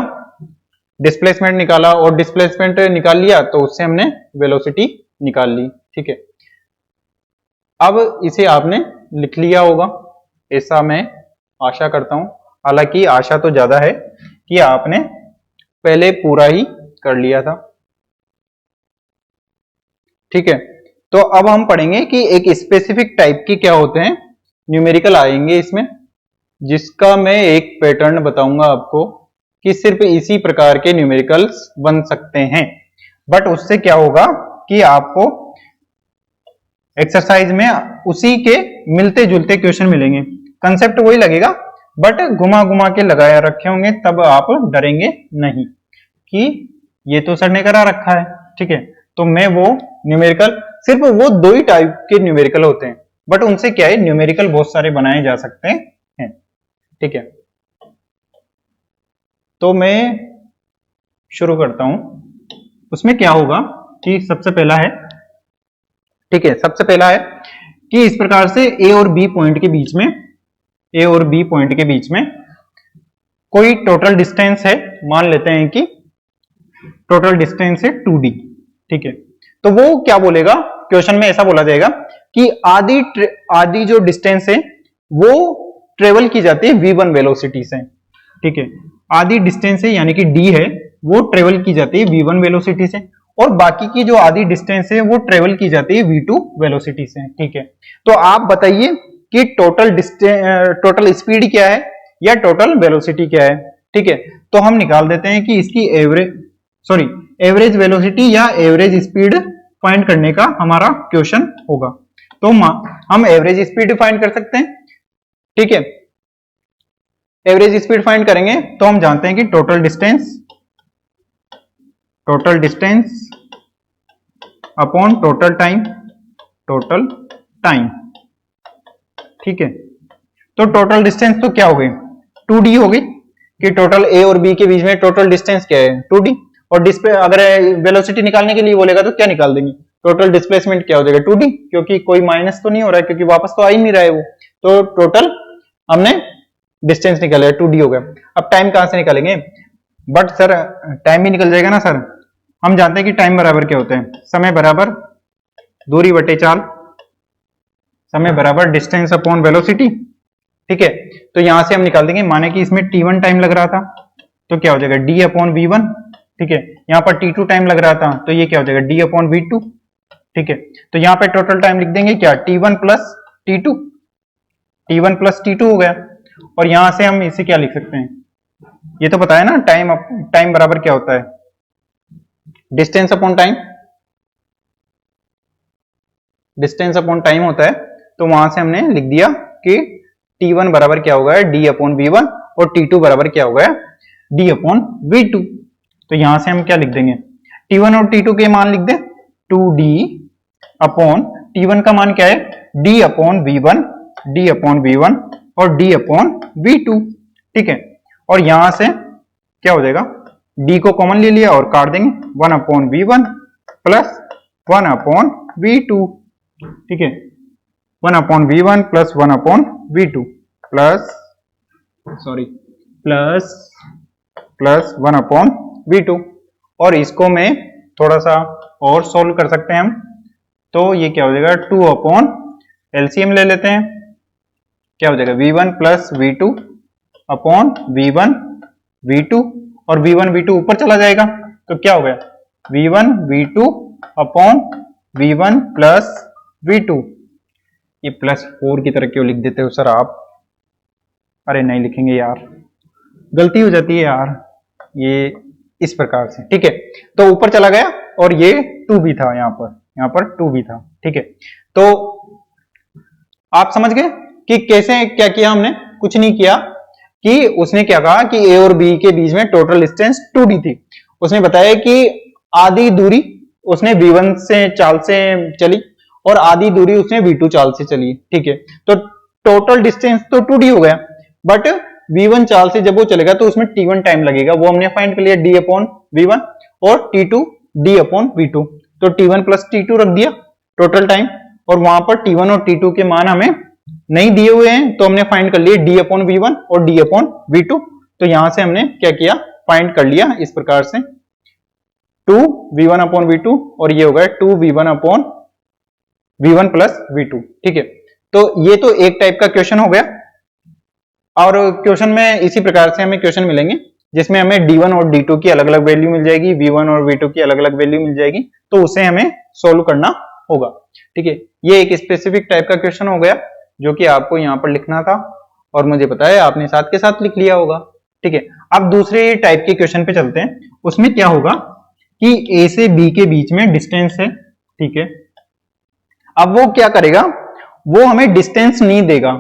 डिस्प्लेसमेंट निकाला, और डिस्प्लेसमेंट निकाल लिया तो उससे हमने वेलोसिटी निकाल ली, ठीक है। अब इसे आपने लिख लिया होगा, ऐसा मैं आशा करता हूं, हालांकि आशा तो ज्यादा है कि आपने पहले पूरा ही कर लिया था, ठीक है। तो अब हम पढ़ेंगे कि एक स्पेसिफिक टाइप के क्या होते हैं, न्यूमेरिकल आएंगे इसमें, जिसका मैं एक पैटर्न बताऊंगा आपको कि सिर्फ इसी प्रकार के न्यूमेरिकल्स बन सकते हैं, बट उससे क्या होगा कि आपको एक्सरसाइज में उसी के मिलते जुलते क्वेश्चन मिलेंगे, कंसेप्ट वही लगेगा, बट घुमा घुमा के लगाए रखे होंगे, तब आप डरेंगे नहीं कि ये तो सर ने करा रखा है, ठीक है। तो मैं वो न्यूमेरिकल, सिर्फ वो 2 ही टाइप के न्यूमेरिकल होते हैं, बट उनसे क्या है, न्यूमेरिकल बहुत सारे बनाए जा सकते हैं, ठीक है। तो मैं शुरू करता हूं। उसमें क्या होगा कि सबसे पहला है, ठीक है, सबसे पहला है कि इस प्रकार से ए और बी पॉइंट के बीच में, ए और बी पॉइंट के बीच में कोई टोटल डिस्टेंस है, मान लेते हैं कि टोटल डिस्टेंस है 2d, ठीक है। तो वो क्या बोलेगा, क्वेश्चन में ऐसा बोला जाएगा कि आधी जो डिस्टेंस है वो ट्रेवल की जाती है v1 वेलोसिटी से, ठीक है। आधी डिस्टेंस है यानी कि d है वो ट्रेवल की जाती है v1 वेलोसिटी से, और बाकी की जो आधी डिस्टेंस है वो ट्रेवल की जाती है v2 वेलोसिटी से, ठीक है। तो आप बताइए कि टोटल स्पीड क्या है या टोटल वेलोसिटी क्या है, ठीक है। तो हम निकाल देते हैं कि इसकी एवरेज वेलोसिटी या एवरेज स्पीड फाइंड करने का हमारा क्वेश्चन होगा। तो हम एवरेज स्पीड फाइंड कर सकते हैं, ठीक है। एवरेज स्पीड फाइंड करेंगे तो हम जानते हैं कि total distance upon total time, ठीक है। तो टोटल डिस्टेंस तो क्या हो गई, 2d हो गई, कि टोटल ए और बी के बीच में टोटल डिस्टेंस क्या है, 2d। और अगर वेलोसिटी निकालने के लिए बोलेगा तो क्या निकाल देंगे, टोटल डिस्प्लेसमेंट क्या हो जाएगा 2d, क्योंकि कोई माइनस तो नहीं हो रहा है, क्योंकि वापस तो आ ही नहीं रहा है वो। तो टोटल हमने डिस्टेंस निकाला है, 2d हो गया। अब टाइम कहां से निकालेंगे, बट सर टाइम भी निकल जाएगा ना सर। हम जानते हैं कि टाइम बराबर क्या होता है, समय बराबर दूरी बटे चाल, समय बराबर डिस्टेंस अपॉन वेलोसिटी, ठीक है। तो यहां से हम निकाल देंगे, माने कि इसमें t1 टाइम लग रहा था तो क्या हो जाएगा d अपॉन v1, ठीक है। यहाँ पर t2 टाइम लग रहा था तो ये क्या हो जाएगा d अपॉन v2, ठीक है। तो यहाँ पे टोटल टाइम लिख देंगे क्या, t1 प्लस t2 हो गया। और यहां से हम इसे क्या लिख सकते हैं, ये तो पता है ना, टाइम बराबर क्या होता है, डिस्टेंस अपॉन टाइम होता है। तो वहां से हमने लिख दिया कि t1 बराबर क्या होगा d अपॉन v1 और t2 बराबर क्या होगा d अपॉन v2। तो यहां से हम क्या लिख देंगे, t1 और t2 के मान लिख दे, 2d अपॉन t1 का मान क्या है d अपॉन v1 और d अपॉन v2, ठीक है। और यहां से क्या हो जाएगा, d को कॉमन ले लिया और काट देंगे, 1 upon v1 plus 1 upon v2, ठीक है। 1 upon v1 plus 1 upon v2 plus 1 upon v2। और इसको मैं थोड़ा सा और सोल्व कर सकते हैं हम, तो ये क्या हो जाएगा 2 अपॉन एलसीएम ले लेते हैं, क्या हो जाएगा v1 plus v2 upon v1 v2, और v1 v2 ऊपर चला जाएगा तो क्या हो गया v1 v2 upon v1 plus v2। ये प्लस 4 की तरह क्यों लिख देते हो सर आप, अरे नहीं लिखेंगे यार, गलती हो जाती है यार, ये इस प्रकार से, ठीक है। तो ऊपर चला गया और ये 2 भी था, यहाँ पर 2 भी था, ठीक है। तो आप समझ गए कि कैसे क्या किया हमने, कुछ नहीं किया, कि उसने क्या कहा कि ए और बी के बीच में टोटल डिस्टेंस 2d थी। उसने बताया कि आधी दूरी उसने v1 से चाल से चली और आधी दूरी उसने v2 चाल से चली, ठीक है। तो टोटल डिस्टेंस तो 2d हो गया, बट v1 चाल से जब वो चलेगा तो उसमें t1 टाइम लगेगा, वो हमने फाइंड कर लिया d अपॉन v1 और t2 d अपॉन v2। तो t1 प्लस t2 रख दिया टोटल टाइम, और वहां पर t1 और t2 के मान हमें नहीं दिए हुए हैं तो हमने फाइंड कर लिए d अपॉन v1 और d अपॉन v2। तो यहां से हमने क्या किया, फाइंड कर लिया इस प्रकार से 2v1 अपॉन v2, और ये हो गया 2v1 upon v1 plus v2, ठीक है। तो ये तो एक टाइप का क्वेश्चन हो गया, और क्वेश्चन में इसी प्रकार से हमें क्वेश्चन मिलेंगे जिसमें हमें d1 और d2 की अलग अलग वैल्यू मिल जाएगी, v1 और v2 की अलग अलग वैल्यू मिल जाएगी, तो उसे हमें सोल्व करना होगा, ठीक है। ये एक स्पेसिफिक टाइप का क्वेश्चन हो गया जो कि आपको यहाँ पर लिखना था, और मुझे पता है आपने साथ के साथ लिख लिया होगा, ठीक है। अब दूसरे टाइप के क्वेश्चन पे चलते हैं। उसमें क्या होगा कि ए से बी के बीच में डिस्टेंस है, ठीक है। अब वो क्या करेगा, वो हमें डिस्टेंस नहीं देगा,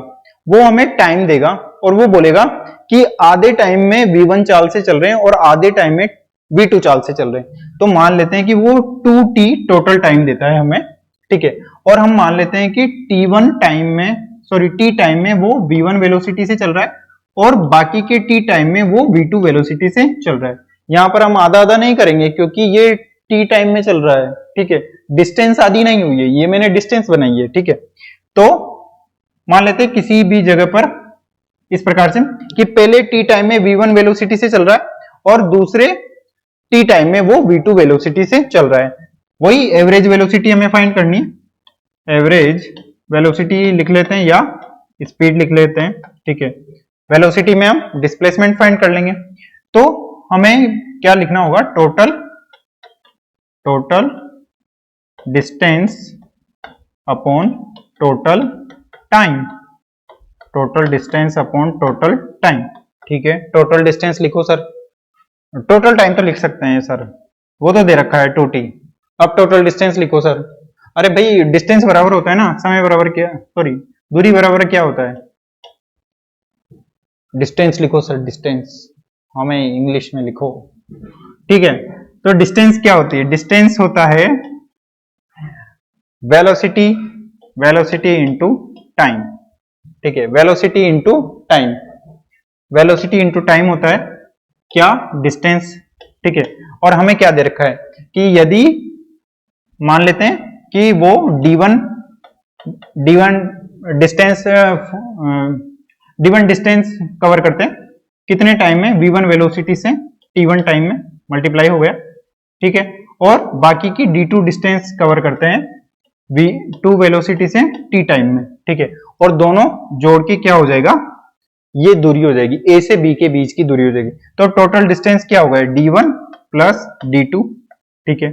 वो हमें टाइम देगा, और वो बोलेगा कि आधे टाइम में v1 चाल से चल रहे हैं और आधे टाइम में v2 चाल से चल रहे हैं। तो मान लेते हैं कि वो 2t टोटल टाइम देता है हमें, ठीक है। और हम मान लेते हैं कि t टाइम में वो v1 वेलोसिटी से चल रहा है और बाकी के टी टाइम में वो v2 वेलोसिटी से चल रहा है। यहाँ पर हम आधा आधा नहीं करेंगे क्योंकि ये टी टाइम में चल रहा है, ठीक है, डिस्टेंस आधी नहीं हुई है, ये मैंने डिस्टेंस बनाई है, ठीक है। तो मान लेते हैं किसी भी जगह पर इस प्रकार से कि पहले टी टाइम में v1 वेलोसिटी से चल रहा है और दूसरे टी टाइम में वो v2 वेलोसिटी से चल रहा है। वही एवरेज वेलोसिटी हमें फाइंड करनी है। एवरेज वेलोसिटी लिख लेते हैं या स्पीड लिख लेते हैं, ठीक है। वेलोसिटी में हम डिस्प्लेसमेंट फाइंड कर लेंगे। तो हमें क्या लिखना होगा, total distance upon total time, total distance upon total time, ठीक है। टोटल डिस्टेंस लिखो सर, टोटल टाइम तो लिख सकते हैं सर, वो तो दे रखा है 2t। अब टोटल डिस्टेंस लिखो सर। अरे भाई डिस्टेंस बराबर होता है ना समय बराबर क्या, सॉरी दूरी बराबर क्या होता है, डिस्टेंस लिखो सर, डिस्टेंस हमें इंग्लिश में लिखो, ठीक है। तो डिस्टेंस क्या होती है, डिस्टेंस होता है वेलोसिटी इंटू टाइम, ठीक है। Velocity into time, velocity into time होता है क्या, डिस्टेंस, ठीक है। और हमें क्या दे रखा है कि यदि मान लेते हैं कि वो d1 डिस्टेंस कवर करते हैं कितने टाइम में, v1 वेलोसिटी से t1 टाइम में मल्टीप्लाई हो गया, ठीक है। और बाकी की d2 डिस्टेंस कवर करते हैं v2 वेलोसिटी से t टाइम में, ठीक है। और दोनों जोड़ के क्या हो जाएगा, ये दूरी हो जाएगी, a से b के बीच की दूरी हो जाएगी। तो टोटल डिस्टेंस क्या होगा, d1 प्लस d2, ठीक है।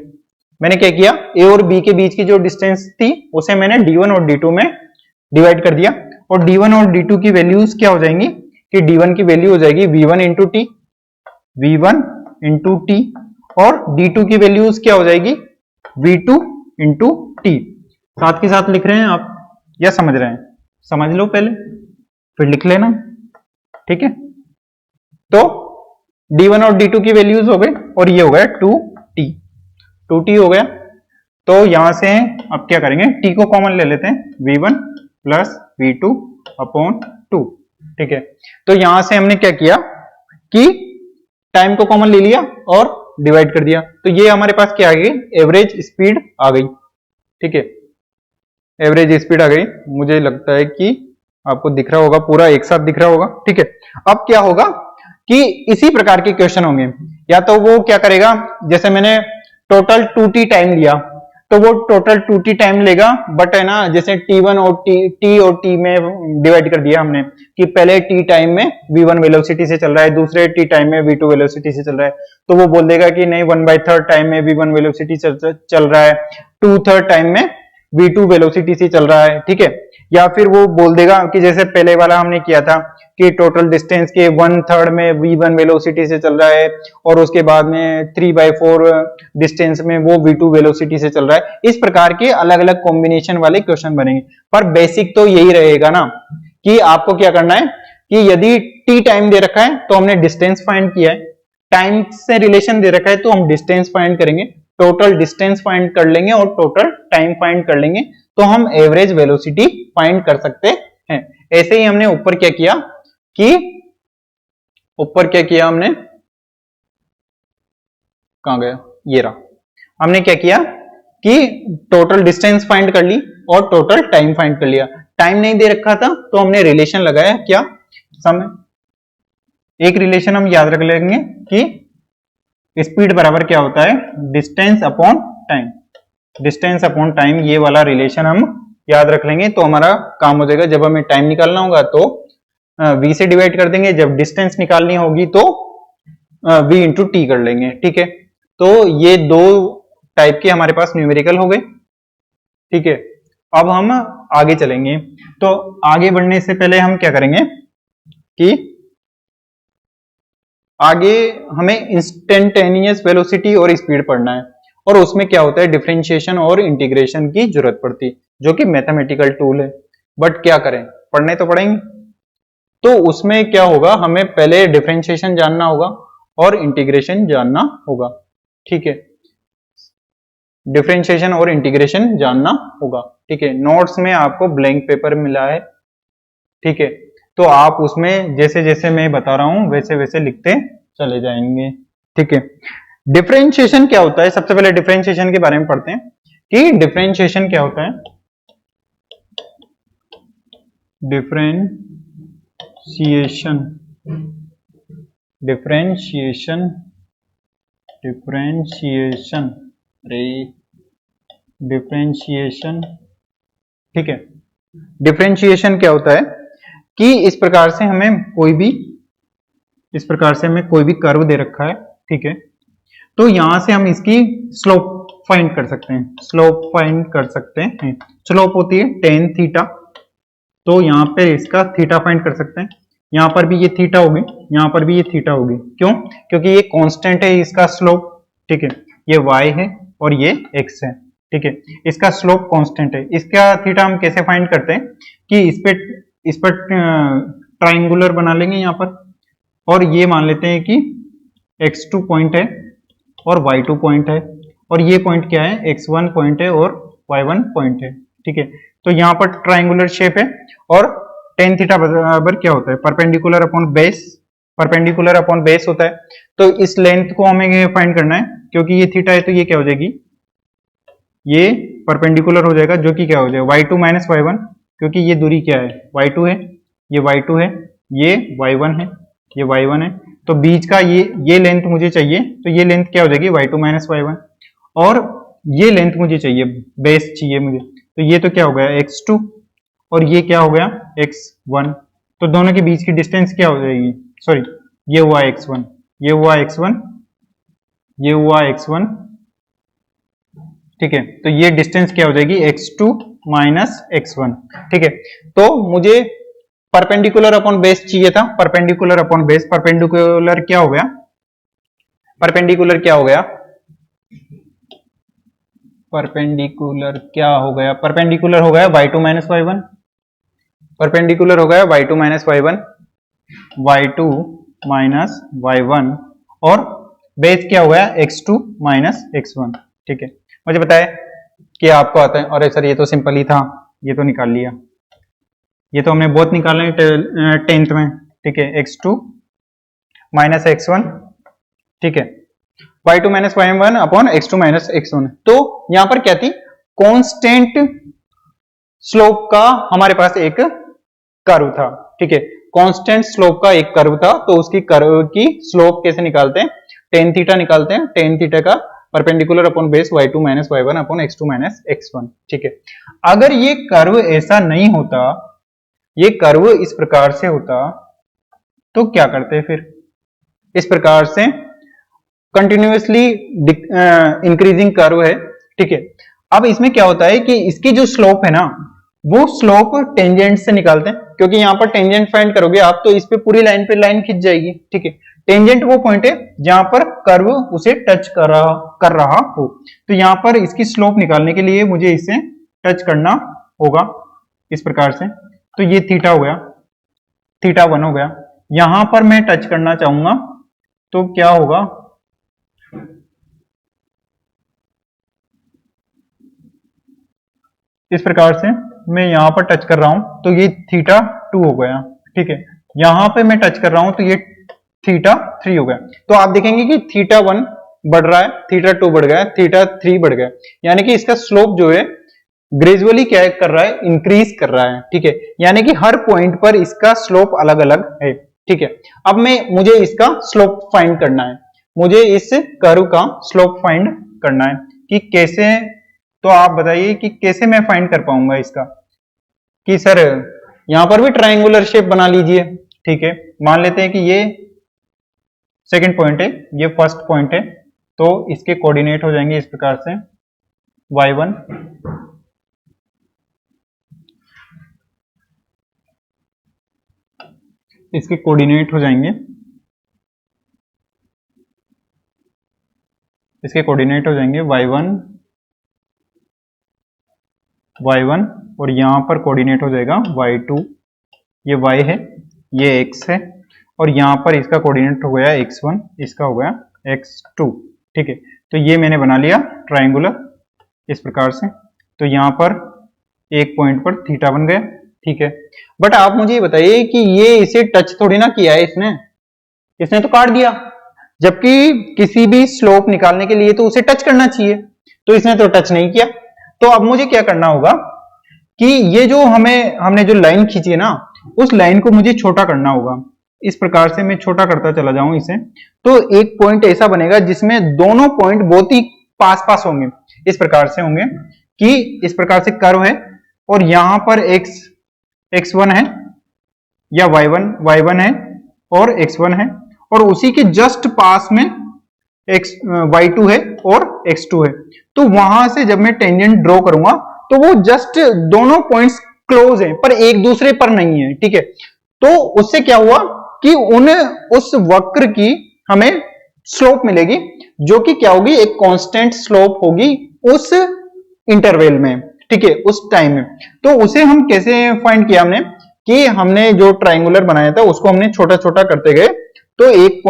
मैंने क्या किया, a और b के बीच की जो डिस्टेंस थी उसे मैंने d1 और d2 में डिवाइड कर दिया, और d1 और d2 की वैल्यूज क्या हो जाएंगी कि d1 की वैल्यू हो जाएगी v1 into T, v1 into T, और d2 की वैल्यूज क्या हो जाएगी v2 इंटू टी। साथ के साथ लिख रहे हैं आप या समझ रहे हैं, समझ लो पहले फिर लिख लेना, ठीक है। तो d1 और d2 की वैल्यूज हो गए और ये हो गया 2t हो गया। तो यहां से अब क्या करेंगे, t को कॉमन ले लेते हैं, v1 प्लस v2 अपॉन 2, ठीक है। तो यहां से हमने क्या किया कि टाइम को कॉमन ले लिया और डिवाइड कर दिया, तो ये हमारे पास क्या आ गई, एवरेज स्पीड आ गई, ठीक है। एवरेज स्पीड आ गई, मुझे लगता है कि आपको दिख रहा होगा, पूरा एक साथ दिख रहा होगा, ठीक है। अब क्या होगा कि इसी प्रकार के क्वेश्चन होंगे, या तो वो क्या करेगा, जैसे मैंने टोटल 2t टाइम लिया तो वो टोटल 2t टाइम लेगा, बट है ना जैसे t1 और t और t में डिवाइड कर दिया हमने कि पहले t टाइम में v1 वेलोसिटी से चल रहा है, दूसरे t टाइम में v2 वेलोसिटी से चल रहा है, तो वो बोल देगा कि नहीं 1/3 टाइम में v1 वेलोसिटी चल रहा है, 2/3 टाइम में v2 वेलोसिटी से चल रहा है, ठीक है। या फिर वो बोल देगा कि जैसे पहले वाला हमने किया था कि टोटल डिस्टेंस के 1/3 में v1 वेलोसिटी से चल रहा है और उसके बाद में 3/4 डिस्टेंस में वो v2 वेलोसिटी से चल रहा है। इस प्रकार के अलग अलग कॉम्बिनेशन वाले क्वेश्चन बनेंगे, पर बेसिक तो यही रहेगा ना कि आपको क्या करना है कि यदि t टाइम दे रखा है तो हमने डिस्टेंस फाइंड किया है, टाइम से रिलेशन दे रखा है तो हम डिस्टेंस फाइंड करेंगे, टोटल डिस्टेंस फाइंड कर लेंगे और टोटल टाइम फाइंड कर लेंगे, तो हम एवरेज वेलोसिटी फाइंड कर सकते हैं। ऐसे ही हमने ऊपर क्या किया कि हमने कहां गया, ये रहा, हमने क्या किया कि टोटल डिस्टेंस फाइंड कर ली और टोटल टाइम फाइंड कर लिया। टाइम नहीं दे रखा था तो हमने रिलेशन लगाया, क्या समय, एक रिलेशन हम याद रख लेंगे कि स्पीड बराबर क्या होता है, distance upon time, distance upon time, ये वाला रिलेशन हम याद रख लेंगे तो हमारा काम हो जाएगा। जब हमें टाइम निकालना होगा तो v से डिवाइड कर देंगे, जब डिस्टेंस निकालनी होगी तो v इंटू टी कर लेंगे, ठीक है। तो ये दो टाइप के हमारे पास न्यूमेरिकल हो गए, ठीक है। अब हम आगे चलेंगे, तो आगे बढ़ने से पहले हम क्या करेंगे कि आगे हमें इंस्टेंटेनियस वेलोसिटी और स्पीड पढ़ना है, और उसमें क्या होता है डिफरेंशिएशन और इंटीग्रेशन की जरूरत पड़ती, जो कि मैथमेटिकल टूल है, बट क्या करें पढ़ने तो पड़ेंगे। तो उसमें क्या होगा, हमें पहले डिफरेंशिएशन जानना होगा और इंटीग्रेशन जानना होगा, ठीक है। डिफरेंशिएशन और इंटीग्रेशन जानना होगा, ठीक है। नोट्स में आपको ब्लैंक पेपर मिला है, ठीक है। तो आप उसमें जैसे जैसे मैं बता रहा हूं वैसे वैसे लिखते चले जाएंगे। ठीक है, डिफरेंशिएशन क्या होता है? सबसे पहले डिफरेंशिएशन के बारे में पढ़ते हैं कि डिफरेंशिएशन क्या होता है। डिफरेंशिएशन डिफरेंशिएशन डिफरेंशिएशन रे डिफरेंशिएशन ठीक है, डिफरेंशिएशन क्या होता है कि इस प्रकार से हमें कोई भी कर्व दे रखा है। ठीक है, तो यहां से हम इसकी स्लोप फाइंड कर सकते हैं। स्लोप होती है टेन थीटा, तो यहाँ पे इसका थीटा फाइंड कर सकते हैं। यहाँ पर भी ये थीटा होगी, यहाँ पर भी ये थीटा होगी। क्यों? क्योंकि ये कांस्टेंट है इसका स्लोप। ठीक है, ये y है और ये x है। ठीक है, इसका स्लोप कांस्टेंट है। इसका थीटा हम कैसे फाइंड करते हैं कि इस पर ट्राइंगुलर बना लेंगे यहाँ पर, और ये मान लेते हैं कि x2 पॉइंट है और y2 पॉइंट है, और ये पॉइंट क्या है? x1 पॉइंट है और y1 पॉइंट है। ठीक है, तो यहाँ पर ट्राइंगुलर शेप है, और टेन थीटा बराबर क्या होता है? परपेंडिकुलर अपॉन बेस होता है। तो इस लेंथ को हमें फाइंड करना है, क्योंकि ये थीटा है तो ये क्या हो जाएगी? ये परपेंडिकुलर हो जाएगा, जो कि क्या हो जाएगा? y2 माइनस y1, क्योंकि ये दूरी क्या है? y2 है, ये y2 है, ये y1 है, ये y1 है। तो बीच का ये लेंथ मुझे चाहिए, तो ये लेंथ क्या हो जाएगी? y2 माइनस y1, और ये लेंथ मुझे चाहिए, बेस चाहिए मुझे, तो ये तो क्या हो गया? x2, और ये क्या हो गया? x1। तो दोनों के बीच की डिस्टेंस क्या हो जाएगी? सॉरी, ये हुआ x1, ये हुआ x1, ये हुआ x1। ठीक है, तो ये डिस्टेंस क्या हो जाएगी? x2 minus x1। ठीक है, तो मुझे परपेंडिकुलर अपॉन बेस चाहिए था। परपेंडिकुलर अपॉन बेस, परपेंडिकुलर क्या हो गया? परपेंडिकुलर क्या हो गया? परपेंडिकुलर हो गया y2 माइनस y1। परपेंडिकुलर हो गया y2 minus y1, y2 minus y1, और बेस क्या हो गया? x2 minus x1। ठीक है, मुझे बताए कि आपको आता है। अरे सर, ये तो सिंपल ही था, ये तो निकाल लिया, ये तो हमने बहुत निकाला है टेंथ में। ठीक है, x2 माइनस x1। ठीक है, y2 minus y1 upon x2 minus x1। तो यहां पर क्या थी? कांस्टेंट स्लोप का हमारे पास एक कर्व था। ठीक है, कांस्टेंट स्लोप का एक कर्व था, तो उसकी कर्व की स्लोप कैसे निकालते हैं? टेन थीटा निकालते हैं। टेन थीटा का perpendicular upon base y2 minus y1 upon x2 minus x1। ठीक है, अगर ये कर्व ऐसा नहीं होता, ये कर्व इस प्रकार से होता, तो क्या करते फिर? इस प्रकार से कंटिन्यूअसली इंक्रीजिंग कर्व है। ठीक है, अब इसमें क्या होता है कि इसकी जो स्लोप है ना, वो स्लोप टेंजेंट से निकालते हैं, क्योंकि यहां पर टेंजेंट फाइंड करोगे आप तो इस पे पूरी लाइन पे लाइन खिंच जाएगी। ठीक है, टेंजेंट वो पॉइंट है जहां पर कर्व उसे टच कर रहा हो। तो यहां पर इसकी स्लोप निकालने के लिए मुझे इसे टच करना होगा इस प्रकार से। तो ये थीटा हो गया, थीटा 1 हो गया। यहां पर मैं टच करना चाहूंगा तो क्या होगा? इस प्रकार से मैं यहां पर टच कर रहा हूं तो ये थीटा 2 हो गया। ठीक है, यहां पे मैं टच कर रहा हूं तो ये थीटा 3 हो गया। तो आप देखेंगे कि थीटा 1 बढ़ रहा है, थीटा 2 बढ़ गया, थीटा 3 बढ़ गया, यानी कि इसका स्लोप जो है ग्रेजुअली क्या कर रहा है? इंक्रीज कर रहा है। ठीक है, यानी कि हर पॉइंट पर इसका स्लोप अलग अलग है। ठीक है, अब मुझे इसका स्लोप फाइंड करना है, मुझे इस कर्व का स्लोप फाइंड करना है कि कैसे। तो आप बताइए कि कैसे मैं फाइंड कर पाऊंगा इसका? कि सर यहां पर भी ट्रायंगुलर शेप बना लीजिए। ठीक है, मान लेते हैं कि ये सेकंड पॉइंट है, ये फर्स्ट पॉइंट है, तो इसके कोऑर्डिनेट हो जाएंगे इस प्रकार से y1, इसके कोऑर्डिनेट हो जाएंगे, इसके कोऑर्डिनेट हो जाएंगे y1, y1, और यहां पर कोऑर्डिनेट हो जाएगा y2, ये y है, ये x है, और यहां पर इसका कोऑर्डिनेट हो गया x1, इसका हो गया x2। ठीक है, तो ये मैंने बना लिया ट्रायंगुलर इस प्रकार से। तो यहां पर एक पॉइंट पर थीटा बन गया, ठीक है। बट आप मुझे ये बताइए कि ये इसे टच थोड़ी ना किया है इसने तो काट दिया, जबकि किसी भी स्लोप निकालने के लिए तो उसे टच करना चाहिए, तो इसने तो टच नहीं किया। तो अब मुझे क्या करना होगा कि ये जो हमने जो लाइन खींची है ना, उस लाइन को मुझे छोटा करना होगा। इस प्रकार से मैं छोटा करता चला जाऊं इसे, तो एक पॉइंट ऐसा बनेगा जिसमें दोनों पॉइंट बहुत ही पास पास होंगे। इस प्रकार से होंगे कि इस प्रकार से कर्व है और यहां पर x1 है या y1 है और x1 है, और उसी के जस्ट पास में y2 है और x2 है। तो वहां से जब मैं टेंजेंट ड्रॉ करूंगा तो वो जस्ट दोनों पॉइंट्स क्लोज हैं पर एक दूसरे पर नहीं है, ठीक है। तो उससे क्या हुआ कि उस वक्र की हमें स्लोप मिलेगी, जो कि क्या होगी, एक कांस्टेंट स्लोप होगी उस इंटरवल में, ठीक है, उस टाइम में। तो उसे हम कैसे फाइंड किया हमने कि हमने जो ट्राइंगुलर बनाया था उसको हमने छोटा छोटा करते गए, तो एक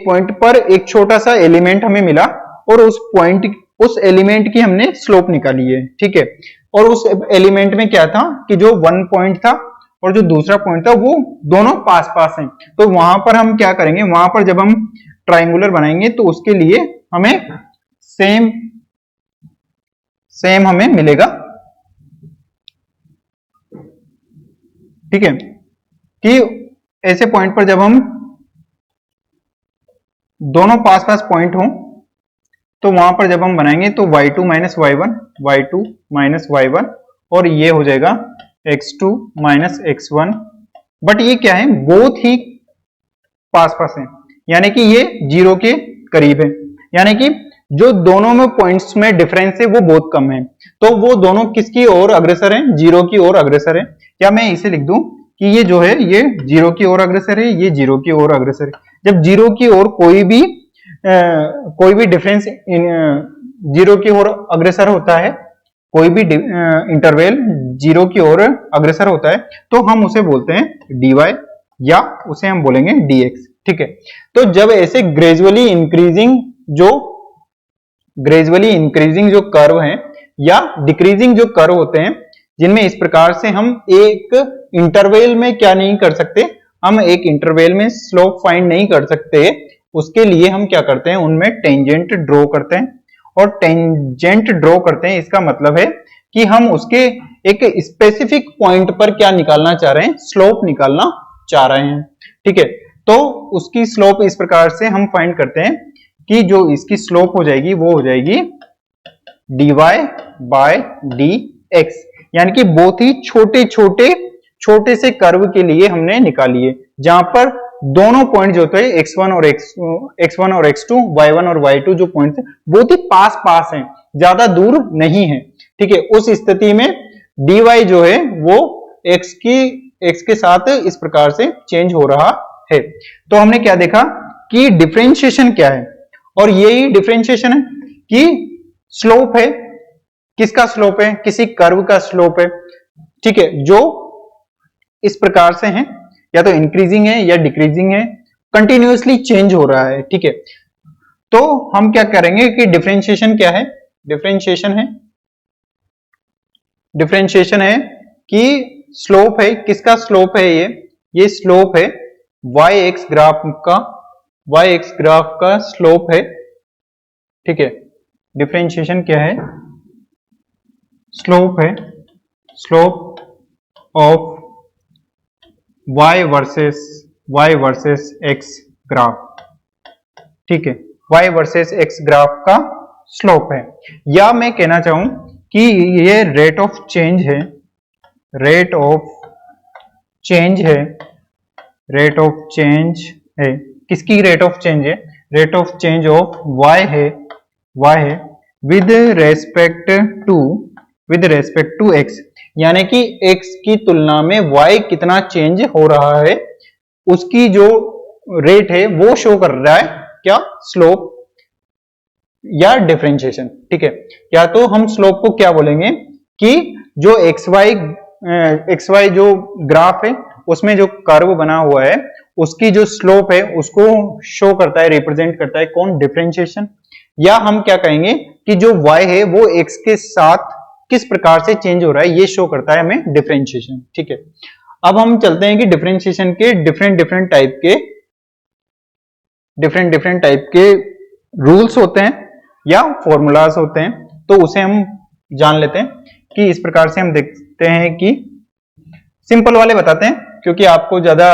पॉइंट पर एक छोटा सा एलिमेंट हमें मिला और उस एलिमेंट की हमने स्लोप निकाली है, ठीक है। और उस एलिमेंट में क्या था कि जो 1 पॉइंट था और जो दूसरा पॉइंट था वो दोनों पास पास हैं। तो वहां पर हम क्या करेंगे, वहां पर जब हम ट्राइंगुलर बनाएंगे तो उसके लिए हमें सेम हमें मिलेगा, ठीक है, कि ऐसे पॉइंट पर जब हम दोनों पास पास पॉइंट हों तो वहां पर जब हम बनाएंगे तो y2 माइनस y1 और ये हो जाएगा x2 माइनस x1। बट ये क्या है, बहुत ही पास पास है, यानी कि ये 0 के करीब है, यानी कि जो दोनों में पॉइंट्स में डिफरेंस है वो बहुत कम है। तो वो दोनों किसकी ओर अग्रसर है, 0 की ओर अग्रसर है। या मैं इसे लिख दूं कि ये जो है ये 0 की ओर अग्रसर है, ये 0 की ओर अग्रसर है। जब 0 की ओर कोई भी डिफरेंस 0 की ओर अग्रसर होता है, कोई भी इंटरवल 0 की ओर अग्रसर होता है, तो हम उसे बोलते हैं dy या उसे हम बोलेंगे dx, ठीक है। तो जब ऐसे ग्रेजुअली इंक्रीजिंग जो कर्व हैं या डिक्रीजिंग जो कर्व होते हैं, जिनमें इस प्रकार से हम एक इंटरवल में क्या नहीं कर सकते, हम एक इंटरवल में स्लोप फाइंड नहीं कर सकते, उसके लिए हम क्या करते हैं, उनमें टेंजेंट ड्रॉ करते हैं। और टेंजेंट ड्रॉ करते हैं इसका मतलब है कि हम उसके एक स्पेसिफिक पॉइंट पर क्या निकालना चाह रहे हैं, स्लोप निकालना चाह रहे हैं, ठीक है। तो उसकी स्लोप इस प्रकार से हम फाइंड करते हैं कि जो इसकी स्लोप हो जाएगी वो हो जाएगी dy बाय dx, यानी कि बहुत ही छोटे से कर्व के लिए हमने निकाली है, जहां पर दोनों पॉइंट जो थे x1 और x2, y1 और y2 जो पॉइंट थे बहुत ही पास हैं, ज्यादा दूर नहीं है, ठीक है। उस स्थिति में dy जो है वो x के साथ इस प्रकार से चेंज हो रहा है। तो हमने क्या देखा कि डिफरेंशिएशन क्या है, और यही डिफरेंशिएशन है कि स्लोप है, किसका स्लोप है, किसी कर्व का स्लोप है, ठीक है, जो इस प्रकार से है, या तो इंक्रीजिंग है या डिक्रीजिंग है, कंटिन्यूअसली चेंज हो रहा है, ठीक है। तो हम क्या करेंगे कि डिफरेंशिएशन क्या है, डिफरेंशिएशन है कि स्लोप है, किसका स्लोप है, ये स्लोप है y एक्स ग्राफ का स्लोप है, ठीक है। डिफरेंशिएशन क्या है, slope of y versus x graph, ठीक है, y वर्सेस x ग्राफ का स्लोप है। या मैं कहना चाहूं कि ये रेट ऑफ चेंज है, किसकी रेट ऑफ चेंज है, rate of change of y है विद रेस्पेक्ट टू x, यानी कि x की तुलना में y कितना चेंज हो रहा है, उसकी जो रेट है वो शो कर रहा है क्या, स्लोप या डिफरेंशिएशन, ठीक है। या तो हम स्लोप को क्या बोलेंगे कि जो xy जो ग्राफ है उसमें जो कर्व बना हुआ है उसकी जो स्लोप है उसको शो करता है, रिप्रेजेंट करता है कौन, डिफरेंशिएशन। या हम क्या कहेंगे कि जो y है वो x के साथ किस प्रकार से चेंज हो रहा है ये शो करता है हमें डिफरेंशिएशन। ठीक है, अब हम चलते हैं कि डिफरेंशिएशन के डिफरेंट डिफरेंट टाइप के रूल्स होते हैं या फॉर्मूलाज होते हैं, तो उसे हम जान लेते हैं कि इस प्रकार से हम देखते हैं कि सिंपल वाले बताते हैं, क्योंकि आपको ज्यादा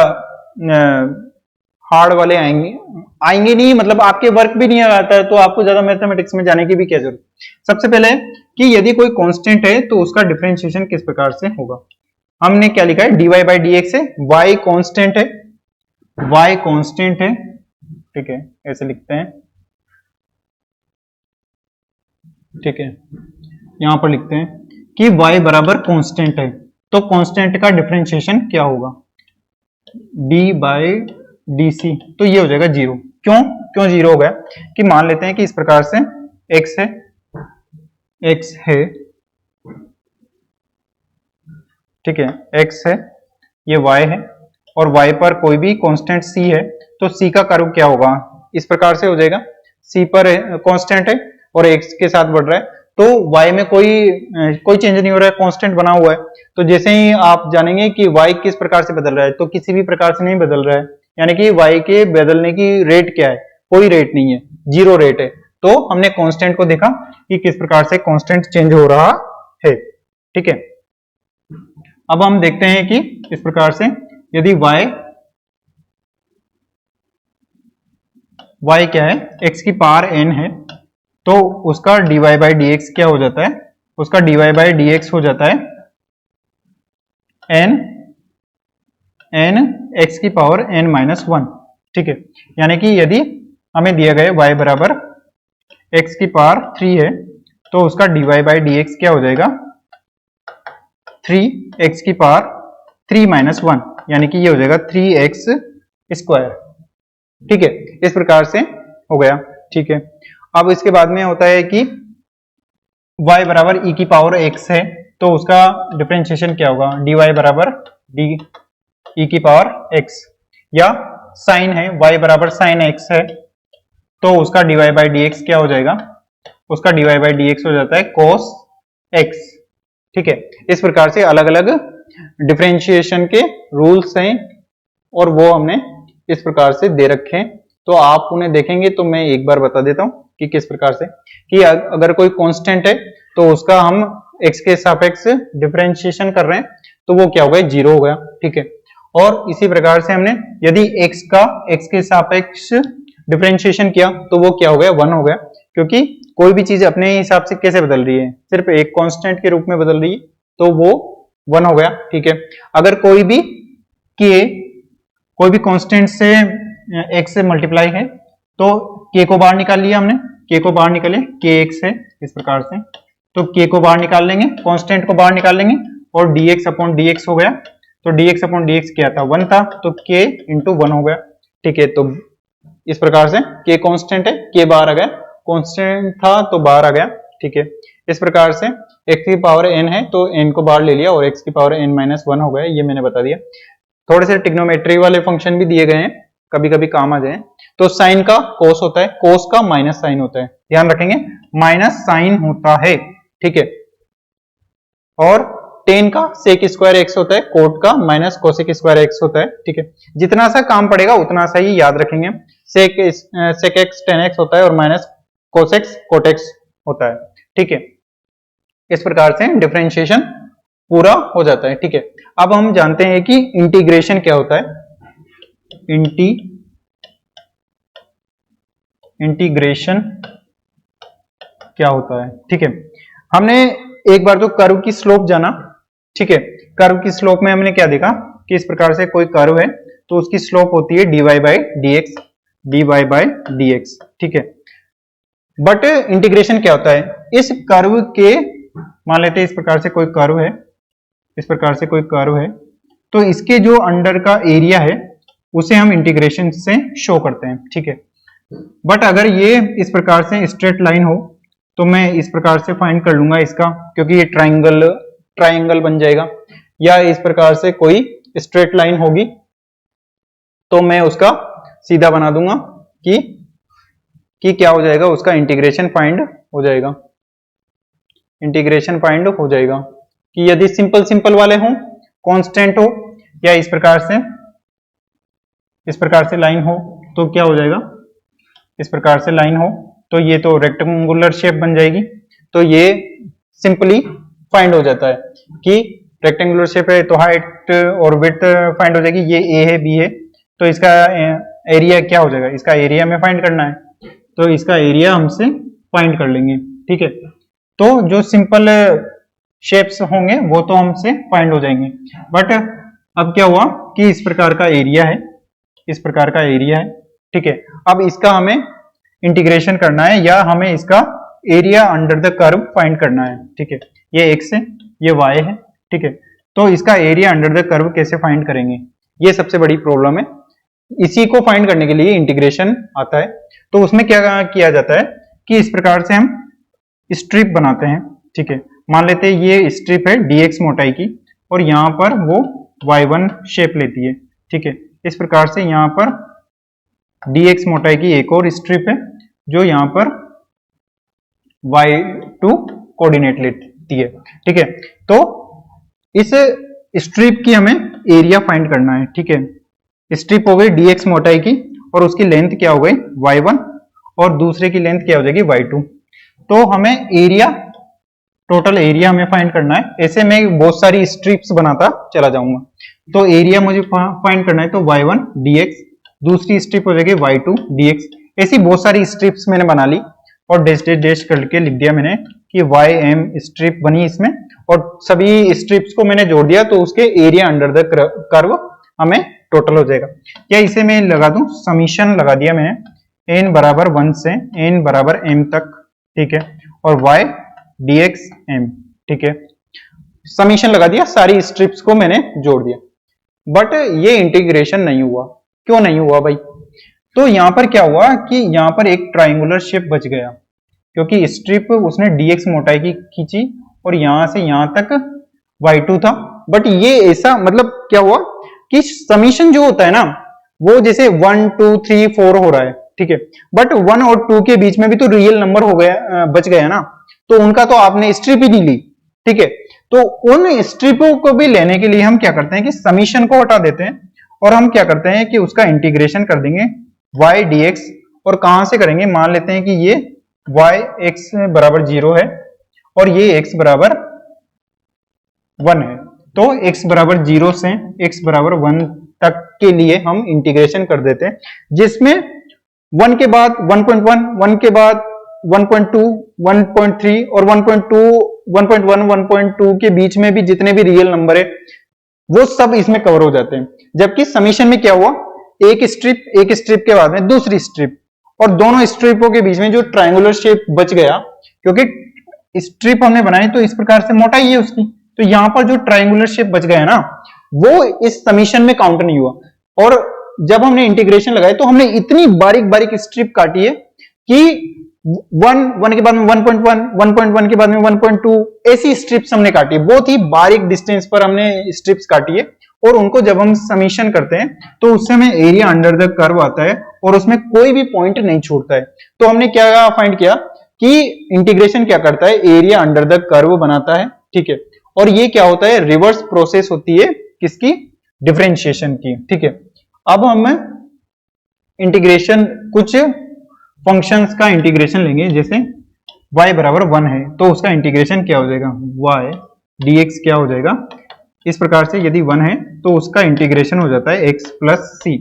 हार्ड वाले आएंगे नहीं, मतलब आपके वर्क भी नहीं आता है, तो आपको ज्यादा मैथमेटिक्स में जाने की भी क्या जरूरत। सबसे पहले कि यदि कोई कांस्टेंट है तो उसका डिफरेंशिएशन किस प्रकार से होगा। हमने क्या लिखा है, dy बाई डी एक्स है, y कांस्टेंट है, y कांस्टेंट है। ठीक है, ऐसे लिखते हैं। ठीक है, यहां पर लिखते हैं कि y बराबर कांस्टेंट है, तो कांस्टेंट का डिफरेंशिएशन क्या होगा, d बाई डी सी, तो ये हो जाएगा जीरो। क्यों जीरो हो गया, कि मान लेते हैं कि इस प्रकार से x है, ठीक है, x है, ये y है, और y पर कोई भी कांस्टेंट c है, तो c का कर्व क्या होगा, इस प्रकार से हो जाएगा। c पर कांस्टेंट है और x के साथ बढ़ रहा है, तो y में कोई चेंज नहीं हो रहा है, कांस्टेंट बना हुआ है। तो जैसे ही आप जानेंगे कि y किस प्रकार से बदल रहा है, तो किसी भी प्रकार से नहीं बदल रहा है, यानी कि y के बदलने की रेट क्या है, कोई रेट नहीं है, जीरो रेट है। तो हमने कांस्टेंट को देखा कि किस प्रकार से कांस्टेंट चेंज हो रहा है। ठीक है, अब हम देखते हैं कि इस प्रकार से यदि y क्या है, x की पावर n है, तो उसका dy बाई डी एक्स क्या हो जाता है, उसका dy बाई डी एक्स हो जाता है n x की पावर n माइनस वन। ठीक है, यानी कि यदि हमें दिया गया y बराबर x की पावर 3 है, तो उसका dy बाई डी एक्स क्या हो जाएगा, 3x की पावर 3 माइनस वन, यानी कि ये हो जाएगा 3x स्क्वायर। ठीक है, इस प्रकार से हो गया। ठीक है, अब इसके बाद में होता है कि y बराबर e की पावर x है, तो उसका डिफरेंशिएशन क्या होगा, dy बराबर डी e की पावर x, या साइन है, y बराबर साइन x है, तो उसका dy बाई डी एक्स क्या हो जाएगा, उसका dy बाई डी एक्स हो जाता है cos x। ठीक है, इस प्रकार से अलग अलग डिफरेंशिएशन के रूल्स हैं और वो हमने इस प्रकार से दे रखे हैं, तो आप उन्हें देखेंगे तो मैं एक बार बता देता हूं कि किस प्रकार से, कि अगर कोई कांस्टेंट है तो उसका हम x के सापेक्ष डिफरेंशिएशन कर रहे हैं, तो वो क्या हो गया, जीरो हो गया। ठीक है, और इसी प्रकार से हमने यदि x का x के सापेक्ष डिफरेंशिएशन किया तो वो क्या हो गया, वन हो गया, क्योंकि कोई भी चीज अपने हिसाब से कैसे बदल रही है, सिर्फ एक कांस्टेंट के रूप में बदल रही है, तो वो वन हो गया। ठीक है, अगर कोई भी कांस्टेंट से x से मल्टीप्लाई है, तो k को बाहर निकाल लिया हमने, k को बाहर निकाले, kx है, इस प्रकार से, तो k को बाहर निकाल लेंगे, कांस्टेंट को बाहर निकाल लेंगे, और dx अपॉन dx हो गया, तो dx अपॉन dx क्या था, वन था, तो k इंटू वन हो गया। ठीक है, तो इस प्रकार से k कांस्टेंट है, k बाहर आ गया, कांस्टेंट था तो बाहर आ गया। ठीक है, इस प्रकार से x की पावर n है तो n को बाहर ले लिया और x की पावर n माइनस वन हो गया, ये मैंने बता दिया। थोड़े से ट्रिग्नोमेट्री वाले फंक्शन भी दिए गए हैं, कभी कभी काम आ जाए, तो साइन का कोस होता है, कोस का माइनस साइन होता है, ध्यान रखेंगे माइनस साइन होता है। ठीक है, और टेन का सेक स्क्वायर एक्स होता है, कोट का माइनस कोसेक स्क्वायर एक्स होता है। ठीक है, जितना सा काम पड़ेगा उतना सा ही याद रखेंगे, सेक एक्स टेन एक्स होता है और माइनस कोसेक्स कोट एक्स होता है। ठीक है, इस प्रकार से डिफरेंशिएशन पूरा हो जाता है। ठीक है, अब हम जानते हैं कि इंटीग्रेशन क्या होता है, इंटीग्रेशन क्या होता है। ठीक है, हमने एक बार तो कर्व की स्लोप जाना। ठीक है, कर्व की स्लोप में हमने क्या देखा कि इस प्रकार से कोई कर्व है तो उसकी स्लोप होती है dy बाई डी एक्स। ठीक है, बट इंटीग्रेशन क्या होता है, इस कर्व के, मान लेते हैं इस प्रकार से कोई कर्व है, इस प्रकार से कोई कर्व है, तो इसके जो अंडर का एरिया है उसे हम इंटीग्रेशन से शो करते हैं। ठीक है, बट अगर ये इस प्रकार से स्ट्रेट लाइन हो तो मैं इस प्रकार से फाइंड कर लूंगा इसका, क्योंकि ये ट्राइंगल बन जाएगा, या इस प्रकार से कोई स्ट्रेट लाइन होगी तो मैं उसका सीधा बना दूंगा कि क्या हो जाएगा, उसका इंटीग्रेशन फाइंड हो जाएगा। इंटीग्रेशन फाइंड हो जाएगा कि यदि सिंपल सिंपल वाले हों, कांस्टेंट हो, या इस प्रकार से लाइन हो तो क्या हो जाएगा, इस प्रकार से लाइन हो तो ये तो रेक्टेंगुलर शेप बन जाएगी। तो ये सिंपली फाइंड हो जाता है कि रेक्टेंगुलर शेप है तो हाइट और विड्थ फाइंड हो जाएगी। ये ए है, बी है, तो इसका एरिया क्या हो जाएगा, इसका एरिया में फाइंड करना है, तो इसका एरिया हमसे फाइंड कर लेंगे। ठीक है, तो जो सिंपल शेप्स होंगे वो तो हमसे फाइंड हो जाएंगे, बट अब क्या हुआ कि इस प्रकार का एरिया है, इस प्रकार का एरिया है। ठीक है, अब इसका हमें इंटीग्रेशन करना है या हमें इसका area under the curve find करना है। ठीक है, ये x है, ये y है। ठीक है, तो इसका एरिया अंडर द कर्व कैसे फाइंड करेंगे, ये सबसे बड़ी प्रॉब्लम है। इसी को फाइंड करने के लिए इंटीग्रेशन आता है। तो उसमें क्या किया जाता है कि इस प्रकार से हम स्ट्रिप बनाते हैं। ठीक है, मान लेते हैं ये स्ट्रिप है dx मोटाई की और यहाँ पर वो y1 शेप लेती है। ठीक है, इस प्रकार से यहाँ पर dx मोटाई की एक और स्ट्रिप है जो यहाँ पर y2 कोऑर्डिनेट लेती है। ठीक है, तो इस स्ट्रिप की हमें एरिया फाइंड करना है। ठीक है, स्ट्रिप हो गई dx मोटाई की और उसकी लेंथ क्या हो गई y1 और दूसरे की लेंथ क्या हो जाएगी y2। तो हमें एरिया, टोटल एरिया हमें फाइंड करना है। ऐसे मैं बहुत सारी स्ट्रिप्स बनाता चला जाऊंगा। तो एरिया मुझे फाइंड करना है, तो y1 dx, दूसरी स्ट्रिप हो जाएगी y2 dx। ऐसी बहुत सारी स्ट्रिप्स मैंने बना ली और डैश डैश डैश करके लिख दिया मैंने कि ym स्ट्रिप बनी इसमें, और सभी स्ट्रिप्स को मैंने जोड़ दिया तो उसके एरिया अंडर द कर्व हमें टोटल हो जाएगा। या इसे मैं लगा दूं, समीशन लगा दिया मैंने n बराबर 1 से n बराबर m तक। ठीक है, और y dx m। ठीक है, समीशन लगा दिया, सारी स्ट्रिप्स को मैंने जोड़ दिया, बट ये इंटीग्रेशन नहीं हुआ। क्यों नहीं हुआ भाई? तो यहां पर क्या हुआ कि यहां पर एक ट्राइंगुलर शेप बच गया, क्योंकि स्ट्रिप उसने dx मोटाई की खींची और यहां से यहां तक y2 था। बट ये ऐसा मतलब क्या हुआ कि समीशन जो होता है ना, वो जैसे 1 2 3 4 हो रहा है। ठीक है, बट 1 और 2 के बीच में भी तो रियल नंबर हो गया, बच गया ना, तो उनका तो आपने स्ट्रिप ही नहीं ली। ठीक है, तो उन स्ट्रिपों को भी लेने के लिए हम क्या करते हैं कि समीशन को हटा देते हैं और हम क्या करते हैं कि उसका इंटीग्रेशन कर देंगे y dx। और कहां से करेंगे, मान लेते हैं कि ये y x बराबर 0 है और ये x बराबर 1 है, तो x बराबर 0 से x बराबर 1 तक के लिए हम इंटीग्रेशन कर देते हैं, जिसमें 1 के बाद 1.1, 1 के बाद 1.2, 1.3 और 1.2, 1.1, 1.2 के बीच में भी जितने भी रियल नंबर है वो सब इसमें कवर हो जाते हैं। जबकि समीशन में क्या हुआ, एक स्ट्रिप के बाद में दूसरी स्ट्रिप, और दोनों स्ट्रिपों के बीच में जो ट्रायंगुलर शेप बच गया, क्योंकि स्ट्रिप हमने बनाई तो इस प्रकार से मोटाई है उसकी, तो यहां पर जो ट्रायंगुलर शेप बच गया ना, वो इस समीशन में काउंट नहीं हुआ। और जब हमने इंटीग्रेशन लगाई तो हमने इतनी बारीक बारीक स्ट्रिप काटी है कि 1 के बाद में 1.1, 1.1 के बाद में 1.2, ऐसी स्ट्रिप्स हमने काटी है। बहुत ही बारीक डिस्टेंस पर हमने स्ट्रिप्स काटी है, और उनको जब हम समीशन करते हैं तो उससे हमें एरिया अंडर द कर्व आता है और उसमें कोई भी पॉइंट नहीं छूटता है। तो हमने क्या फाइंड किया कि इंटीग्रेशन क्या करता है, एरिया अंडर द कर्व बनाता है। ठीक है, और ये क्या होता है, रिवर्स प्रोसेस होती है किसकी, डिफरेंशिएशन की। ठीक है, अब हम इंटीग्रेशन कुछ फंक्शंस का इंटीग्रेशन लेंगे, जैसे y बराबर 1 है तो उसका इंटीग्रेशन क्या हो जाएगा, y dx क्या हो जाएगा, इस प्रकार से यदि 1 है तो उसका इंटीग्रेशन हो जाता है x प्लस सी।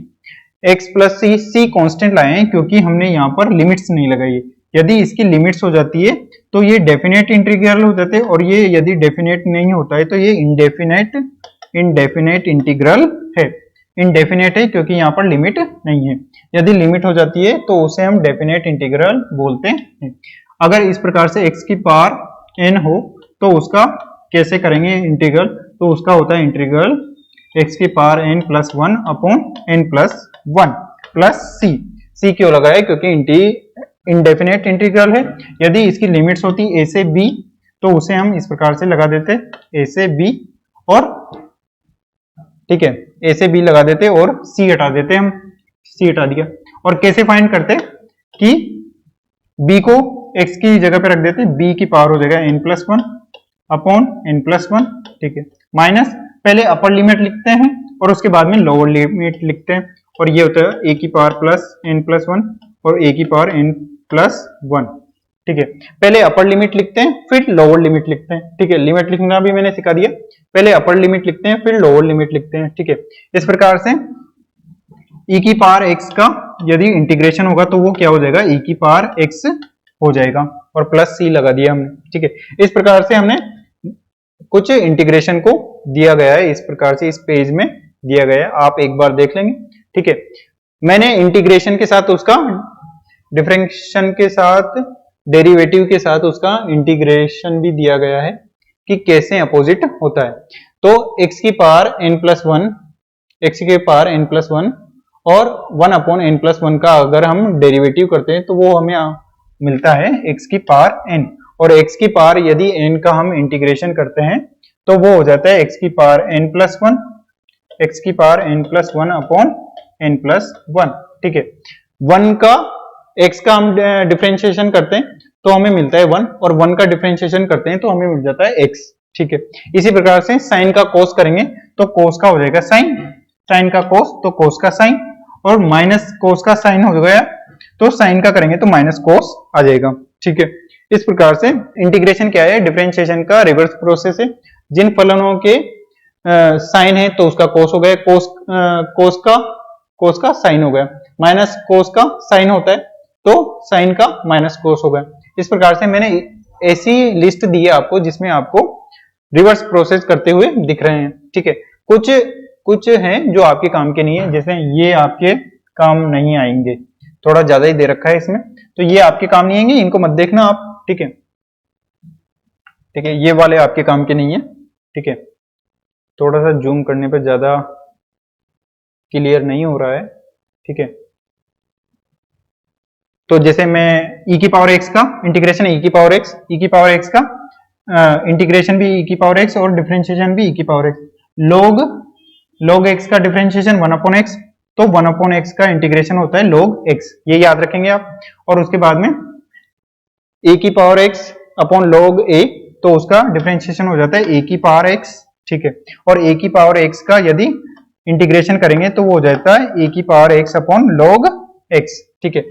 x प्लस सी, सी कॉन्स्टेंट लाए हैं क्योंकि हमने यहाँ पर लिमिट्स नहीं लगाई है। यदि इसकी लिमिट्स हो जाती है तो ये डेफिनेट इंटीग्रल हो जाते हैं, और ये यदि डेफिनेट नहीं होता है तो ये इनडेफिनेट इंटीग्रल है। इनडेफिनेट है क्योंकि यहाँ पर लिमिट नहीं है। यदि लिमिट हो जाती है तो उसे हम डेफिनेट इंटीग्रल बोलते हैं। अगर इस प्रकार से x की पावर n हो तो उसका कैसे करेंगे इंटीग्रल, तो उसका होता है इंटीग्रल x की power n plus 1 upon n plus 1 plus c। c क्यों लगाया, क्योंकि इनडेफिनेट इंटीग्रल है। यदि इसकी लिमिट्स होती a से b तो उसे हम इस प्रकार से लगा देते a से b, और ठीक है a से b लगा देते और c हटा देते, हम c हटा दिया। और कैसे फाइंड करते कि b को x की जगह पे रख देते हैं, b की पावर हो जाएगा n+1 अपॉन n+1, ठीक है। माइनस पहले अपर लिमिट लिखते हैं और उसके बाद में लोअर लिमिट लिखते हैं, और ये होता है a की पावर प्लस n+1 और a की पावर n+1, ठीक है। पहले अपर लिमिट लिखते हैं फिर लोअर लिमिट लिखते हैं, ठीक है। लिमिट लिखना भी मैंने सिखा दिया, पहले अपर लिमिट लिखते हैं फिर लोअर लिमिट लिखते हैं, ठीक है। इस प्रकार से e की पावर x का यदि इंटीग्रेशन होगा तो वो क्या हो जाएगा, e की पावर x हो जाएगा, और प्लस c लगा दिया हमने, ठीक है। इस प्रकार से हमने कुछ इंटीग्रेशन को दिया गया है, इस प्रकार से इस पेज में दिया गया है, आप एक बार देख लेंगे, ठीक है। मैंने इंटीग्रेशन के साथ उसका डिफरेंशिएशन के साथ डेरिवेटिव के साथ उसका इंटीग्रेशन भी दिया गया है कि कैसे अपोजिट होता है। तो x की पावर n+1, x की पावर n+1 और 1/n+1 का अगर हम डेरिवेटिव करते हैं तो वो हमें मिलता है x की पावर n, और x की पावर यदि n का हम इंटीग्रेशन करते हैं तो वो हो जाता है x की पावर n+1, x की पावर n+1/n+1, ठीक है। 1 का x का हम डिफरेंशिएशन करते हैं तो हमें मिलता है 1, और 1 का डिफरेंशिएशन करते हैं तो हमें मिल जाता है x, ठीक है। इसी प्रकार से साइन का कोस करेंगे तो कोस का हो जाएगा साइन, साइन का कोस तो कोस का साइन, और माइनस कोस का साइन हो गया तो साइन का करेंगे तो माइनस कोस आ जाएगा, ठीक है। इस प्रकार से इंटीग्रेशन क्या है, डिफरेंशिएशन का रिवर्स प्रोसेस है। जिन फलनों के साइन है तो उसका कोस हो गया, कोस का साइन हो गया, माइनस कोस का साइन होता है तो साइन का माइनस कोस हो गया। इस प्रकार से मैंने ऐसी लिस्ट दी है आपको जिसमें आपको रिवर्स प्रोसेस करते हुए दिख रहे हैं, ठीक है। कुछ हैं जो आपके काम के नहीं है, जैसे ये आपके काम नहीं आएंगे, थोड़ा ज्यादा ही दे रखा है इसमें, तो ये आपके काम नहीं आएंगे, इनको मत देखना आप, ठीक है, ठीक है। ये वाले आपके काम के नहीं है, ठीक है। थोड़ा सा जूम करने पर ज्यादा क्लियर नहीं हो रहा है, ठीक है। तो जैसे मैं e की पावर x का इंटीग्रेशन e की पावर x का इंटीग्रेशन भी e की पावर x और डिफरेंशिएशन भी e की पावर x, log x का डिफरेंशिएशन 1/x, तो 1/x का इंटीग्रेशन होता है log x, ये याद रखेंगे आप। और उसके बाद में a की power x upon log a, तो उसका डिफरेंशिएशन हो जाता है a की पावर x, ठीक है। और a की पावर x का यदि इंटीग्रेशन करेंगे तो वो हो जाता है a की power x upon log x, ठीक है।